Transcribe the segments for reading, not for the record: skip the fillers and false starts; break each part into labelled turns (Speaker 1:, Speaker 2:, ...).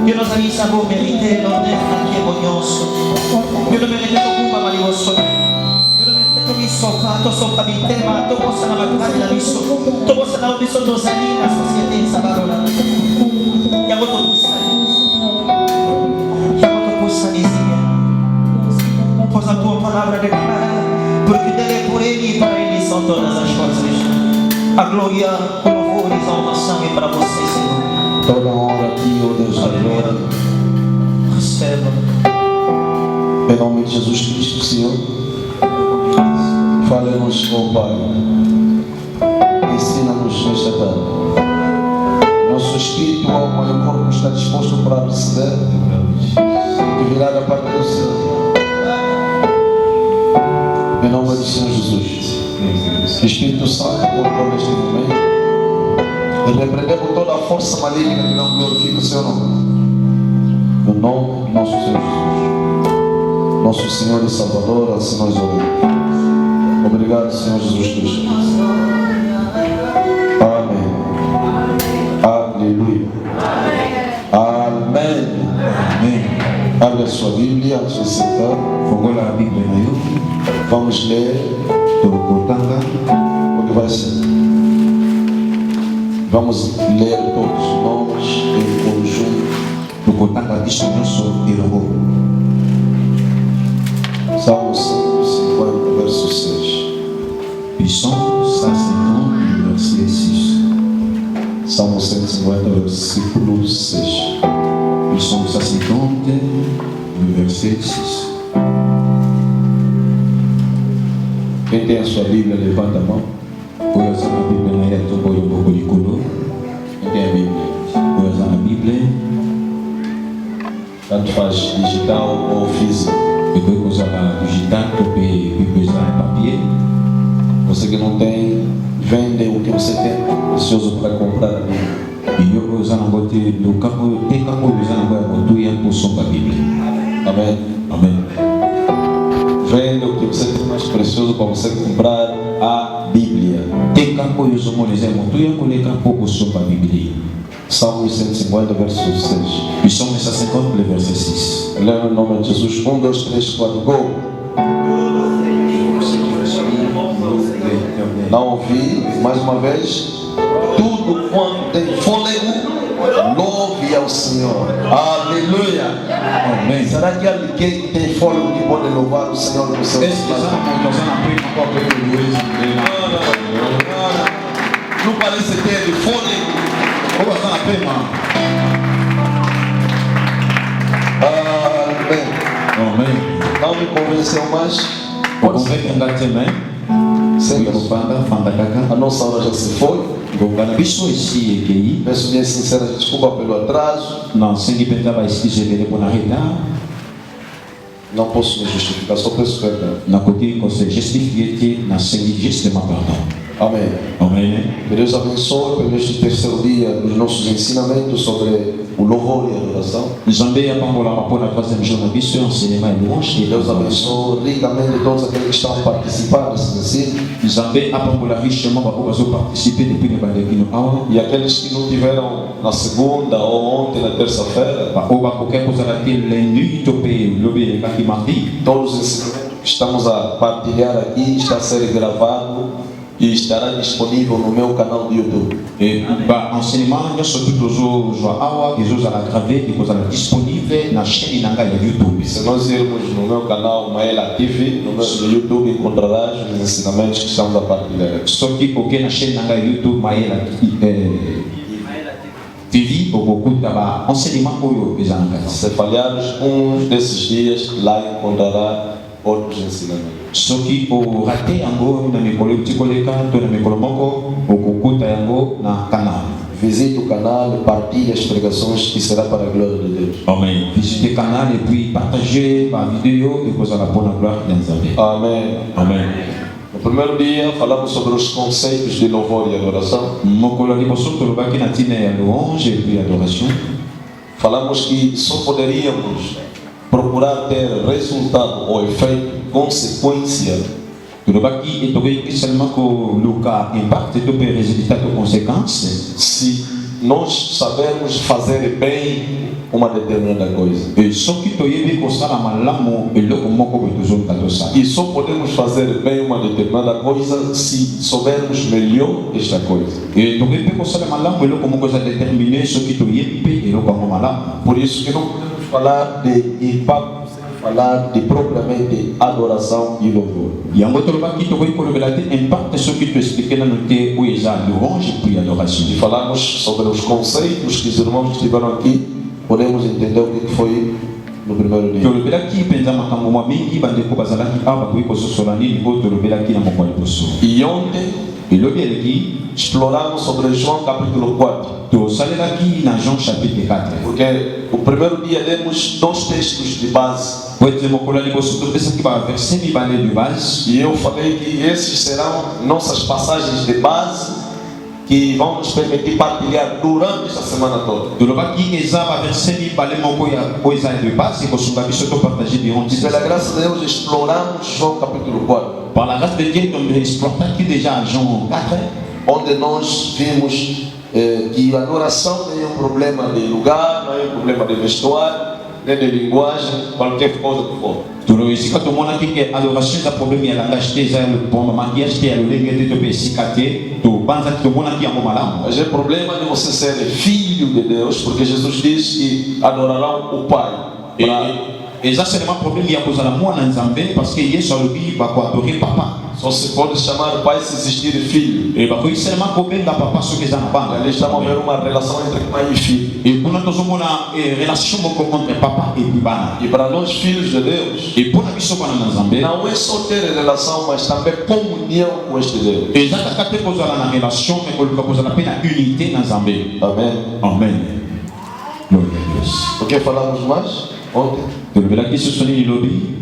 Speaker 1: Io non sarei saputo merite, non è anche voglioso. Io non merite come malioso. Io non merite mi soffato, sopra di te, ma tu possa la battaglia la visto. Tu possa la visto dosalina, società in sta parola. Chiamo tu pussa di Signore. Posa la tua parola declara, perché delle pureni parenti sotto la scorsa. A gloria, quello fuori, sono passati per você, Signore.
Speaker 2: Toda honra a ti, ó Deus da glória.
Speaker 1: Receba.
Speaker 2: Em nome de Jesus Cristo, Senhor. Fale-nos, ó Pai. Ensina-nos nesta tarde. Nosso espírito, alma e o corpo está disposto para receber e virar da parte do Senhor. Em nome do Senhor Jesus. Espírito Santo, controla este momento. Repreendemos toda a força maligna que não glorifica o seu nome. No nome de nosso Senhor Jesus. Nosso Senhor e Salvador, assim nós oramos. Obrigado, Senhor Jesus Cristo. Amém. Aleluia. Amém. Amém. Abre a sua Bíblia antes de sentar. Vamos ler o que vai ser. Vamos ler todos os nomes em conjunto. Salmo 150, verso 6.
Speaker 3: Psalm 150, verset 6.
Speaker 2: Salmo 150, versículo 6.
Speaker 3: Psalm 150, verset 6.
Speaker 2: Quem tem a sua Bíblia, levanta a mão.
Speaker 3: Quem tem a Bíblia?
Speaker 2: Tanto faz digital ou físico. Você que não tem, vende o que você tem, precioso para comprar a Bíblia. Amém.
Speaker 3: Amém.
Speaker 2: Vende o que você tem mais precioso para você comprar a Bíblia. Salmo 150, verso 6.
Speaker 3: Psalm 150, verset 6.
Speaker 2: Lê no nome de Jesus. 1, 2, 3, 4, go. Não ouvi, mais uma vez. Tudo quanto tem fôlego, louve ao Senhor. Aleluia.
Speaker 3: Amém.
Speaker 2: Será que alguém que tem fôlego que pode louvar o Senhor no seu não parece ter fôlego. Amém.
Speaker 3: Amém.
Speaker 2: Não me convenceu mais. A nossa hora já se foi. Peço minha sincera desculpa pelo atraso. Não posso me justificar, só peço perdão. Amém.
Speaker 3: Amém.
Speaker 2: Que Deus abençoe por este terceiro dia dos nossos ensinamentos sobre o louvor e a adoração. Que Deus abençoe ricamente todos aqueles que estão participando desse ensino. E aqueles que não tiveram na segunda ou ontem, na terça-feira. Todos os ensinamentos que estamos a partilhar aqui está a ser gravado e estará disponível no meu canal do YouTube.
Speaker 3: Enseignement disponível na chaîne YouTube.
Speaker 2: Se nós irmos no meu canal Maela TV, no YouTube encontrarás os ensinamentos que estamos a partilhar.
Speaker 3: Só que porque na chaîne YouTube Maela TV, enseignement
Speaker 2: se falhares desses dias, lá encontrará outros ensinamentos.
Speaker 3: Só que o raté yango na mikolo tikoleka to na mikolo moko okukuta yango na canal.
Speaker 2: Visite o canal, partilhe as pregações que será para a glória de Deus.
Speaker 3: Amém. Visite o canal et puis partagez ma vidéo et pour la bonne gloire de Nzambe.
Speaker 2: Amém.
Speaker 3: Amém.
Speaker 2: No primeiro dia falamos sobre os conceitos de louvor e adoração.
Speaker 3: Mokolo liboso tolobaki na tina ya louange et puis adoration.
Speaker 2: Falamos que só poderíamos procurar ter resultado ou efeito, consequência
Speaker 3: Tulobaki etoki seulement que Luca impacte to pe résultat to conséquences.
Speaker 2: se nós sabermos fazer bem uma determinada coisa.
Speaker 3: Et soki toyebi kosala malamu eloko moko boye tozoluka tosala.
Speaker 2: E só podemos fazer bem uma determinada coisa se soubermos melhor esta coisa.
Speaker 3: Et tokoki mpe kosala malamu eloko moko eza déterminé soki toyebi mpe eloko yango malamu.
Speaker 2: Por isso que não podemos falar de impacto, falar de propriamente adoração e louvor.
Speaker 3: Yango tolobaki tokoki kolobela te impact soki toexplike nano te oyo eza louange puis adoration.
Speaker 2: E falarmos sobre os conceitos que os irmãos que estiveram aqui, podemos entender o que foi no primeiro dia.
Speaker 3: tolobelaki mpenza makambo mwa mingi bandeko bazalaki awa bakoki kososola nini oyo tolobelaki na moko ya liboso.
Speaker 2: E ontem
Speaker 3: elobi eleki
Speaker 2: exploramos sobre João capítulo 4.
Speaker 3: tosalelaki na Jean chapitre 4.
Speaker 2: Porque o primeiro dia demos dois textos de base.
Speaker 3: po ete mokolo ya liboso topesaki baverse mibale de base.
Speaker 2: E eu falei que esses serão nossas passagens de base que vão nos permitir partilhar durante esta semana toda.
Speaker 3: tolobaki eza baverse mibale moko ya oyo eza de base ekosunga biso topartage durant
Speaker 2: E pela graça de Deus exploramos João capítulo 4,
Speaker 3: par la grâce de Dieu toexploitaki déjà Jean 4
Speaker 2: onde nós vimos que a adoração não é um problema de lugar, não é um problema de vestuário, nem de linguagem, qualquer coisa que for.
Speaker 3: tolo esika tomonaki ke adoration eza problème ya langage te eza pomba maquillage te ya lolenge te to mpe esika te tobanzaki tomonaki yango malamu.
Speaker 2: Mas é problema de você ser filho de Deus, porque Jesus diz que adorarão o Pai.
Speaker 3: eza seulement problème ya kozala mwana nzambe parce que yesu alobi bakoadore papa.
Speaker 2: Só se pode chamar pai se existir filho.
Speaker 3: E bakoki seulement kobenga papa soki eza na banda.
Speaker 2: Ali estamos a ver uma relação entre pai e filho.
Speaker 3: E kuna tozomona relation moko entre papa e bana.
Speaker 2: E para nós filhos de Deus,
Speaker 3: E mpona biso bana na nzambe
Speaker 2: não é só ter relação, mas também comunhão com este Deus.
Speaker 3: eza kaka te kozala na relation me koluka kozala mpe na unité na nzambe.
Speaker 2: Amém.
Speaker 3: Amen. Glória a Deus.
Speaker 2: O que falamos mais ontem?
Speaker 3: tolobelaki susu nini lobi.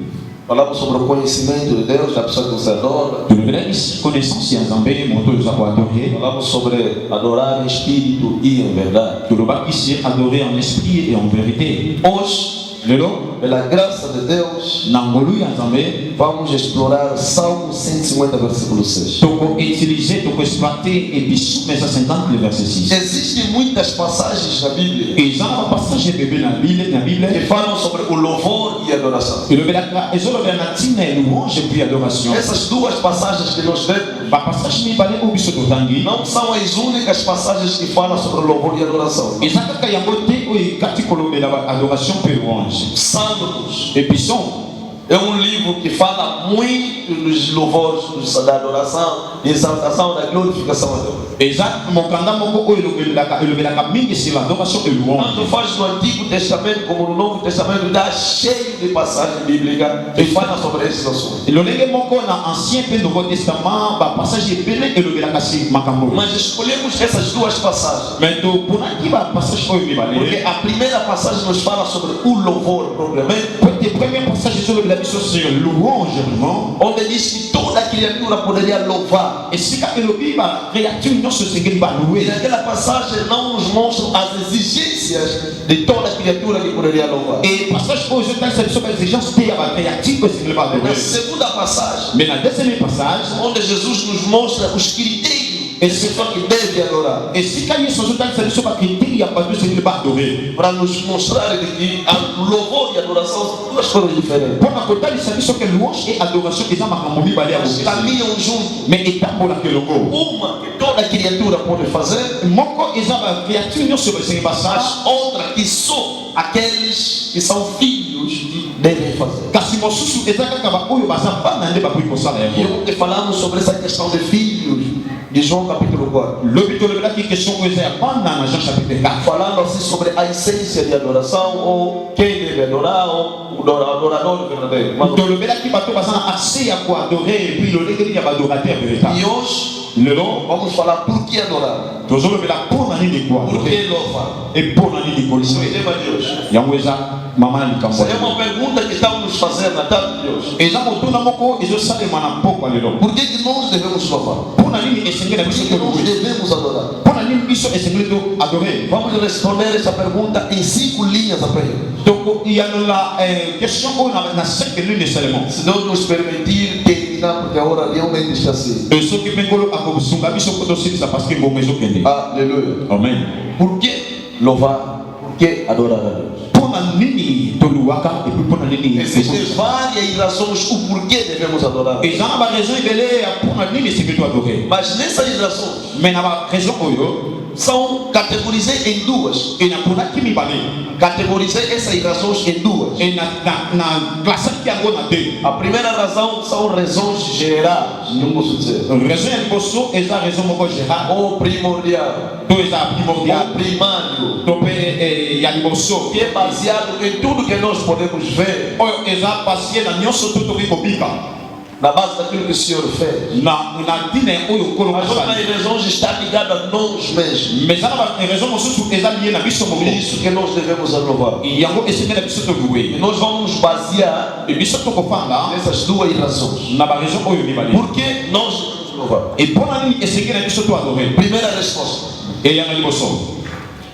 Speaker 2: Falamos sobre o conhecimento de Deus, da pessoa que você adora.
Speaker 3: tolobelaki connaissance ya nzambe moto oyo oza koadore.
Speaker 2: Falamos sobre adorar em espírito e em verdade.
Speaker 3: tolobaki sur adorer en esprit et en vérité.
Speaker 2: Hoje,
Speaker 3: lelo
Speaker 2: pela graça de Deus,
Speaker 3: na ngolu ya nzambe
Speaker 2: vamos explorar Salmo 150, versículo 6.
Speaker 3: tokoutilize tokoexploite ebisu mesa 50 le verset 6.
Speaker 2: Existem muitas passagens na Bíblia
Speaker 3: eza na bapassage ebebe na bible
Speaker 2: que falam sobre o louvor e a adoração.
Speaker 3: elobelaka ezolobela na ntina ya louange puis adoration.
Speaker 2: Essas duas passagens que nós vemos
Speaker 3: bapassage mibale oyo biso totangi
Speaker 2: não são as únicas passagens que falam sobre o louvor e a adoração.
Speaker 3: eza kaka yango te oyo ekati kolobela adoration mpe louange.
Speaker 2: Salmos
Speaker 3: episson
Speaker 2: é um livro que fala muito dos louvores, da adoração, da exaltação, da glorificação a Deus.
Speaker 3: eza mokanda moko oyo elobelaka mingi sur l'adoration et louange.
Speaker 2: Tanto faz no Antigo Testamento como no Novo Testamento, está cheio de passagens bíblicas que falam sobre esses assuntos.
Speaker 3: lolenge moko na ancien mpe nouveau testament bapassage ebele elobelaka si makambo oyo.
Speaker 2: Mas escolhemos essas duas passagens
Speaker 3: mais toponaki bapassage oyo
Speaker 2: porque
Speaker 3: mibale
Speaker 2: a primeira passagem nos fala sobre o louvor propriamente,
Speaker 3: po ete première passage ezolobela biso sur louange vraiment.
Speaker 2: onde diz que toda criatura poderia louvar.
Speaker 3: esika elobi bacréature nyonso esengeli
Speaker 2: E
Speaker 3: balue.
Speaker 2: naquela passagem não nos mostra as exigências de toda criatura que poderia louvar.
Speaker 3: e passage oyo ezotalisa biso baexigence te ya bacréature oyo esengeli
Speaker 2: Na
Speaker 3: balue.
Speaker 2: segunda passagem,
Speaker 3: mais na deuxième passage
Speaker 2: onde Jesus nos mostra os critérios de pessoa que deve adorar,
Speaker 3: esika yesu azotalisa biso bakriteri ya bato esengeli baadore
Speaker 2: para nos mostrar que o louvor e a adoração são duas coisas diferentes,
Speaker 3: mpona kotalisa biso ke louange e adoration eza makambo mibale ya bokesi
Speaker 2: caminham juntos.
Speaker 3: mais etambolaka elongo.
Speaker 2: Uma que toda criatura pode fazer,
Speaker 3: moko eza bacréature nyonso esengeli basala
Speaker 2: mas outra que só aqueles que são filhos devem fazer.
Speaker 3: kasi mosusu eza kaka baoyo baza bana nde bakoki kosala
Speaker 2: E
Speaker 3: yango.
Speaker 2: ontem falamos sobre essa questão de filhos, de João capítulo 4.
Speaker 3: lobi tolobelaki question oyo eza ya bana na Jean chapitre 4.
Speaker 2: Falando assim sobre a essência de adoração, ou quem deve adorar, ou o adorador verdadeiro. Mas-
Speaker 3: tolobelaki bato baza na accès ya koadore epuis lolenge nini ya badorateur véritable.
Speaker 2: E hoje
Speaker 3: lelo
Speaker 2: vamos falar por que adorar,
Speaker 3: tozolobela mpona nini
Speaker 2: por
Speaker 3: koadore
Speaker 2: que louvar.
Speaker 3: e mpona nini
Speaker 2: Esse é o
Speaker 3: kolise
Speaker 2: tema de hoje.
Speaker 3: yango eza mama na likambo
Speaker 2: Essa é uma pergunta que estamos nos fazendo na tarde de hoje.
Speaker 3: eza motuna moko ezosalema na pokwa lelo.
Speaker 2: Por que nós devemos louvar?
Speaker 3: mpona nini esengeli na
Speaker 2: Por
Speaker 3: biso
Speaker 2: que nós
Speaker 3: tolobe
Speaker 2: devemos adorar?
Speaker 3: mpona nini biso esengeli to adore.
Speaker 2: Vamos responder essa pergunta em 5 linhas apenas.
Speaker 3: toko yanola question oyo na 5 lignes seulement.
Speaker 2: Se Deus nos permitir terminar terminar porque agora realmente está assim.
Speaker 3: Et ce qui me colo à Kobusunga, biso koto sili ça parce que bon maison kende.
Speaker 2: Aleluia.
Speaker 3: Amen.
Speaker 2: Por que louvar? Por que adorar a Deus?
Speaker 3: Pona nini toluwaka et puis pona nini.
Speaker 2: Existem várias razões o porquê devemos adorar.
Speaker 3: Et ça ba raison ibele ya pona nini c'est que tu adorer.
Speaker 2: Mas nessas razões
Speaker 3: Mais na ba raison oyo
Speaker 2: são categorizadas em duas.
Speaker 3: et na pona kimi balé.
Speaker 2: Categorizei essas razões em duas.
Speaker 3: Et na classe qui a gona deux.
Speaker 2: A primeira razão são razões gerais, não posso dizer,
Speaker 3: Raison ya liboso eza raison moko géral.
Speaker 2: ou primordial,
Speaker 3: To eza primordial.
Speaker 2: ou primário,
Speaker 3: To pe ya liboso.
Speaker 2: que é baseado em tudo que nós podemos ver,
Speaker 3: Oyo eza pasie na nyonso to toki kobika.
Speaker 2: na base daquilo que o Senhor fez.
Speaker 3: Na dine oyo kolo
Speaker 2: As outras
Speaker 3: kosali.
Speaker 2: razões estão ligadas a nós mesmos.
Speaker 3: Mais ça na raison mosusu eza lié na biso
Speaker 2: Por
Speaker 3: moko.
Speaker 2: isso que nós devemos louvar.
Speaker 3: Yango esengeli biso
Speaker 2: E
Speaker 3: tolouer.
Speaker 2: nós vamos basear
Speaker 3: E biso tokofanda
Speaker 2: nessas duas razões.
Speaker 3: na baraison oyo mibale.
Speaker 2: Por que nós devemos louvar?
Speaker 3: E mpona nini esengeli biso toadore?
Speaker 2: Primeira resposta:
Speaker 3: Eyanga liboso.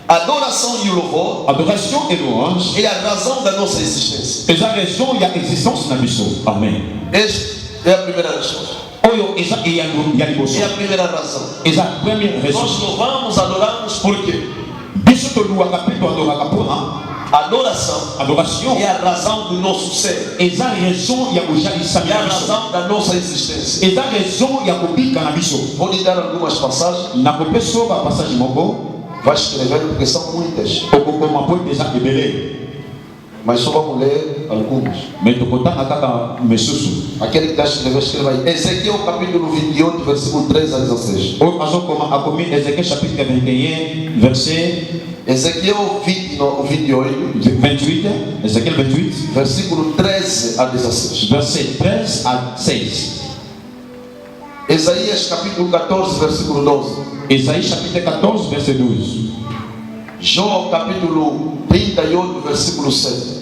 Speaker 2: adoração e o louvor
Speaker 3: Adoration et louange
Speaker 2: é a razão da nossa existência.
Speaker 3: eza raison ya existence na biso. Amen.
Speaker 2: Esta é a primeira resposta.
Speaker 3: Oyo eza ya liboso.
Speaker 2: É a primeira razão.
Speaker 3: Eza première raison.
Speaker 2: Nós louvamos, adoramos por quê?
Speaker 3: Biso toluwaka mpe toadoraka mpona
Speaker 2: Adoração
Speaker 3: adoration
Speaker 2: é a razão do nosso ser,
Speaker 3: eza raison ya kojalisami
Speaker 2: é
Speaker 3: na
Speaker 2: a
Speaker 3: biso.
Speaker 2: razão da nossa existência.
Speaker 3: Eza raison ya kobika na biso.
Speaker 2: Vou lhe dar algumas passagens,
Speaker 3: nakopesa oyo bapassage moko
Speaker 2: vai escrevendo porque são muitas,
Speaker 3: okokoma mpo eza ebele.
Speaker 2: mas só vamos ler algumas.
Speaker 3: Me tokotanga kaka misusu.
Speaker 2: Aquele que está escrevendo, escreva aí. Ezequiel capítulo 28, versículo 3 a 16.
Speaker 3: Oyo azokoma akomi Ézéchiel chapitre 21 verset
Speaker 2: Ezequiel 28,
Speaker 3: 28, Ézéchiel 28
Speaker 2: versículo 13 a 16.
Speaker 3: verset 13 à 16.
Speaker 2: Isaías capítulo 14, versículo 12.
Speaker 3: Ésaïe chapitre 14 verset 12.
Speaker 2: João capítulo 38, versículo 7.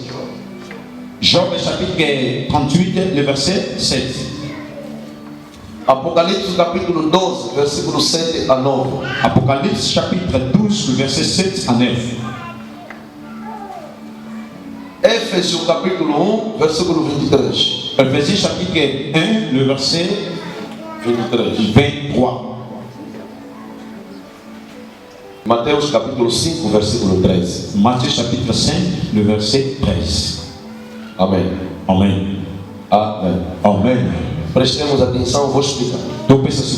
Speaker 3: Job chapitre 38 le verset 7.
Speaker 2: Apocalipse capítulo 12, versículo 7 a 9.
Speaker 3: Apocalypse chapitre 12 le verset 7 à 9.
Speaker 2: Éfésios capítulo 1, versículo 23.
Speaker 3: Ephésiens chapitre 1 le verset
Speaker 2: 23.
Speaker 3: 23.
Speaker 2: Mateus capítulo 5, versículo 13.
Speaker 3: Matthieu chapitre 5 le verset 13.
Speaker 2: Amém.
Speaker 3: Amen.
Speaker 2: Amém.
Speaker 3: Amen.
Speaker 2: Prestemos atenção, vou explicar.
Speaker 3: Donc pensa se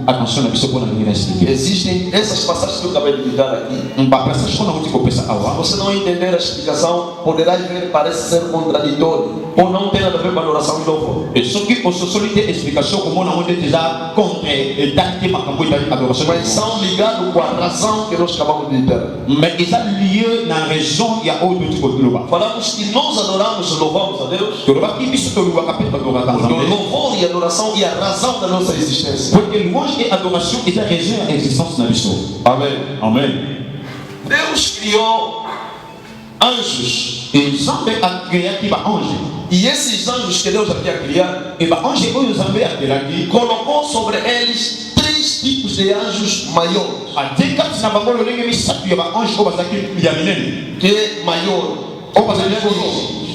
Speaker 3: attention na biso pona nini expliquer.
Speaker 2: Existem essas passagens que eu acabei de lhe dar aqui.
Speaker 3: Ba passage kona kuti ko pensa
Speaker 2: Se
Speaker 3: awa.
Speaker 2: você não entender a explicação, poderá ver, parece ser contraditório, ou não tem nada a ver com adoração e louvor.
Speaker 3: Et soki ososolite explication komona ngo ndeti eza contre etaki makambo etali adoration.
Speaker 2: Mas são ligados com a razão que nós acabamos de ter.
Speaker 3: Mais eza lié na raison ya oyo toti koloba.
Speaker 2: Falamos que nós adoramos e louvamos a Deus.
Speaker 3: Tolobaki biso tolobaka mpe tolobaka
Speaker 2: Porque o
Speaker 3: nzambe.
Speaker 2: louvor e a adoração é a razão da nossa existência.
Speaker 3: Porque louange et adoration eza raison ya existence na biso.
Speaker 2: Amém.
Speaker 3: Amen.
Speaker 2: Deus criou anjos.
Speaker 3: Et nzambe akreaki baange.
Speaker 2: E esses anjos que Deus havia criado,
Speaker 3: E baange oyo nzambe akelaki
Speaker 2: colocou sobre eles 3 tipos de anjos maiores.
Speaker 3: atie kati na bango lolenge misato ya baange oyo bazalaki ya minene.
Speaker 2: Que é maior?
Speaker 3: Oyo bazalaki koyo.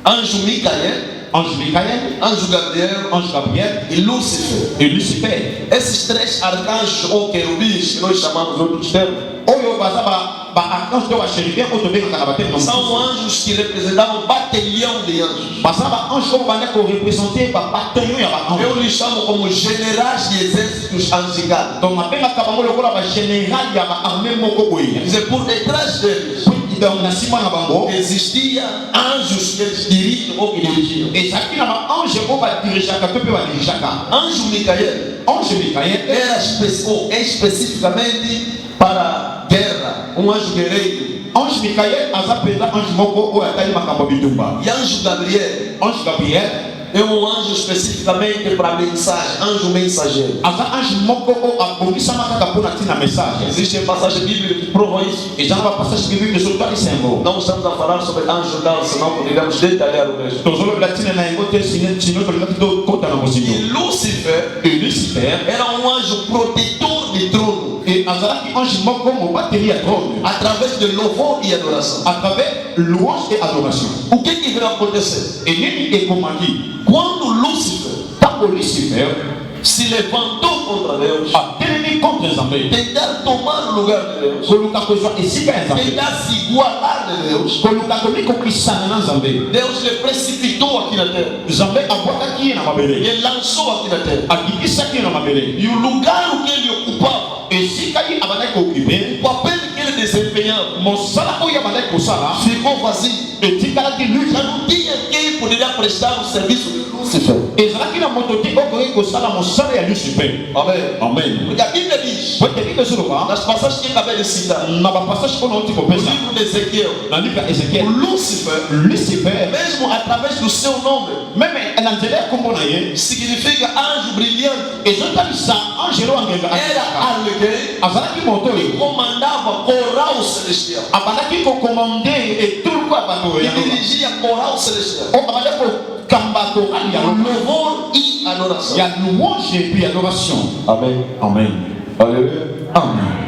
Speaker 2: Anjo Micael,
Speaker 3: Ange Michael,
Speaker 2: anjo Gabriel
Speaker 3: ange Gabriel
Speaker 2: e Lúcifer.
Speaker 3: et Lucifer.
Speaker 2: Esses 3 arcanjos ou querubins, que nós chamamos de outros termos,
Speaker 3: Oyo baza baarchange to bachérubin oyo tobengaka na bateme
Speaker 2: são anjos que representavam um batalhão de anjos.
Speaker 3: baza baange oyo banda korepresente babatalyon ya baange.
Speaker 2: Eu lhes chamo como generais de exércitos angicados.
Speaker 3: Donc abengaka bango lokola bagénéral ya baarmé moko
Speaker 2: Quer
Speaker 3: boye.
Speaker 2: dizer, por detrás deles
Speaker 3: Donc na nsima na bango
Speaker 2: existia anjos que eles dirigem ou que dirigiam.
Speaker 3: ezalaki na baange oyo badirijaka to mpe badirijaka.
Speaker 2: Anjo Micael
Speaker 3: Ange Michael
Speaker 2: era especificamente para guerra, um anjo guerreiro.
Speaker 3: Ange Michael aza mpenza ange moko oyo atali makambo ya bitumba.
Speaker 2: E anjo Gabriel
Speaker 3: Ange Gabriel
Speaker 2: é um anjo especificamente para mensagem, anjo mensageiro.
Speaker 3: aza ange moko oyo abongisama kaka mpona ntina message.
Speaker 2: Existem passagens bíblicas que provam isso.
Speaker 3: eza na bapassage biblique ezotwalisa yango.
Speaker 2: Não estamos a falar sobre anjo tal, senão poderíamos detalhar o resto.
Speaker 3: tozolobela ntina na yango te sino tolingaki tokota na
Speaker 2: E
Speaker 3: mozindo.
Speaker 2: Lúcifer
Speaker 3: Et Lucifer
Speaker 2: era um anjo protetor de trono,
Speaker 3: et azalaki ange moko mobateli ya trône
Speaker 2: através de louvor e adoração.
Speaker 3: à travers louange et adoration.
Speaker 2: O que vai acontecer?
Speaker 3: Et nini ekomaki
Speaker 2: Quando Lúcifer
Speaker 3: Tango Lucifer,
Speaker 2: se levantou contra Deus,
Speaker 3: atelemi contre Nzambe,
Speaker 2: tentar tomar o lugar de Deus,
Speaker 3: koluka kozwa esika ya Nzambe,
Speaker 2: tentar se igualar de Deus,
Speaker 3: koluka komikokisana na Nzambe.
Speaker 2: Deus lhe precipitou aqui na terra.
Speaker 3: Nzambe abwakaki ye na mabele,
Speaker 2: Ele lançou aqui na terra.
Speaker 3: akikisaki ye na mabele,
Speaker 2: E o lugar que ele ocupava,
Speaker 3: esika ye abandaki kokipe,
Speaker 2: o papel que ele desempenhava,
Speaker 3: mosala oyo abandaki kosala
Speaker 2: ficou vazio.
Speaker 3: etikalaki luka.
Speaker 2: Já não tinha quem poderia prestar o serviço de Lúcifer.
Speaker 3: ezalaki na moto te okoki kosala mosala ya Lucifer.
Speaker 2: Amém.
Speaker 3: Amen.
Speaker 2: Porque a Bíblia diz,
Speaker 3: po ete bible ezoloba
Speaker 2: nas passagens que eu acabei de citar,
Speaker 3: na bapassage mpo na oti
Speaker 2: no
Speaker 3: kopesa
Speaker 2: livro de Ezequiel,
Speaker 3: na livre ya
Speaker 2: o
Speaker 3: Ezekiel,
Speaker 2: Lúcifer,
Speaker 3: Lucifer
Speaker 2: mesmo através do seu nome,
Speaker 3: meme na nzela ya kombo na ye
Speaker 2: significa anjo brilhante.
Speaker 3: ezotalisa angelo angenga
Speaker 2: Era alguém
Speaker 3: azalaki moto
Speaker 2: que
Speaker 3: oyo
Speaker 2: comandava coral celestial,
Speaker 3: abandaki kokomande etuluku ya bato
Speaker 2: que
Speaker 3: ya loba
Speaker 2: dirigia coral celestial,
Speaker 3: o abandaki kokamba korali ya
Speaker 2: o
Speaker 3: loba
Speaker 2: louvor e adoração.
Speaker 3: ya louange puis adoration.
Speaker 2: Amém.
Speaker 3: Amen.
Speaker 2: Aleluia.
Speaker 3: Amen.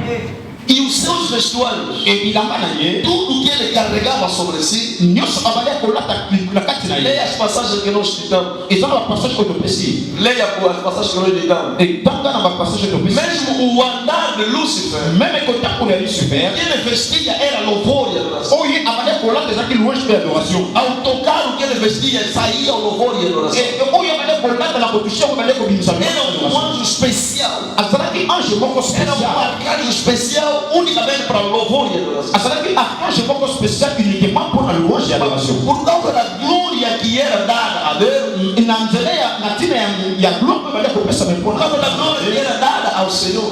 Speaker 2: E os seus vestuários,
Speaker 3: ebilamba na ye
Speaker 2: tudo que ele carregava sobre si,
Speaker 3: nyonso abandaki kolata na kati na ye
Speaker 2: leia as passagens que nós citamos,
Speaker 3: eza na bapassage oyo topesi
Speaker 2: leia as passagens que nós citamos.
Speaker 3: etanga na bapassage oyo topesi
Speaker 2: Mesmo o andar de Lúcifer,
Speaker 3: meme kotambola ya Lucifer
Speaker 2: que ele vestia era louvor e adoração.
Speaker 3: oyo abandaki kolata ezalaki louange mpe adoration.
Speaker 2: Ao tocar o que ele vestia, saía o louvor e adoração.
Speaker 3: oyo abandaki kolata na kotushe oyo abandaki kobimisa
Speaker 2: Era um anjo especial,
Speaker 3: azalaki ange moko
Speaker 2: era um
Speaker 3: spécial,
Speaker 2: arcanjo especial unicamente para o louvor e adoração.
Speaker 3: azalaki archange moko spécial uniquement mpona louange ya adoration.
Speaker 2: Por causa da glória que era dada a Deus,
Speaker 3: na nzela na ntina ya gloire oyo abandaki kopesa me
Speaker 2: por
Speaker 3: mpona
Speaker 2: causa da glória que era dada ao Senhor,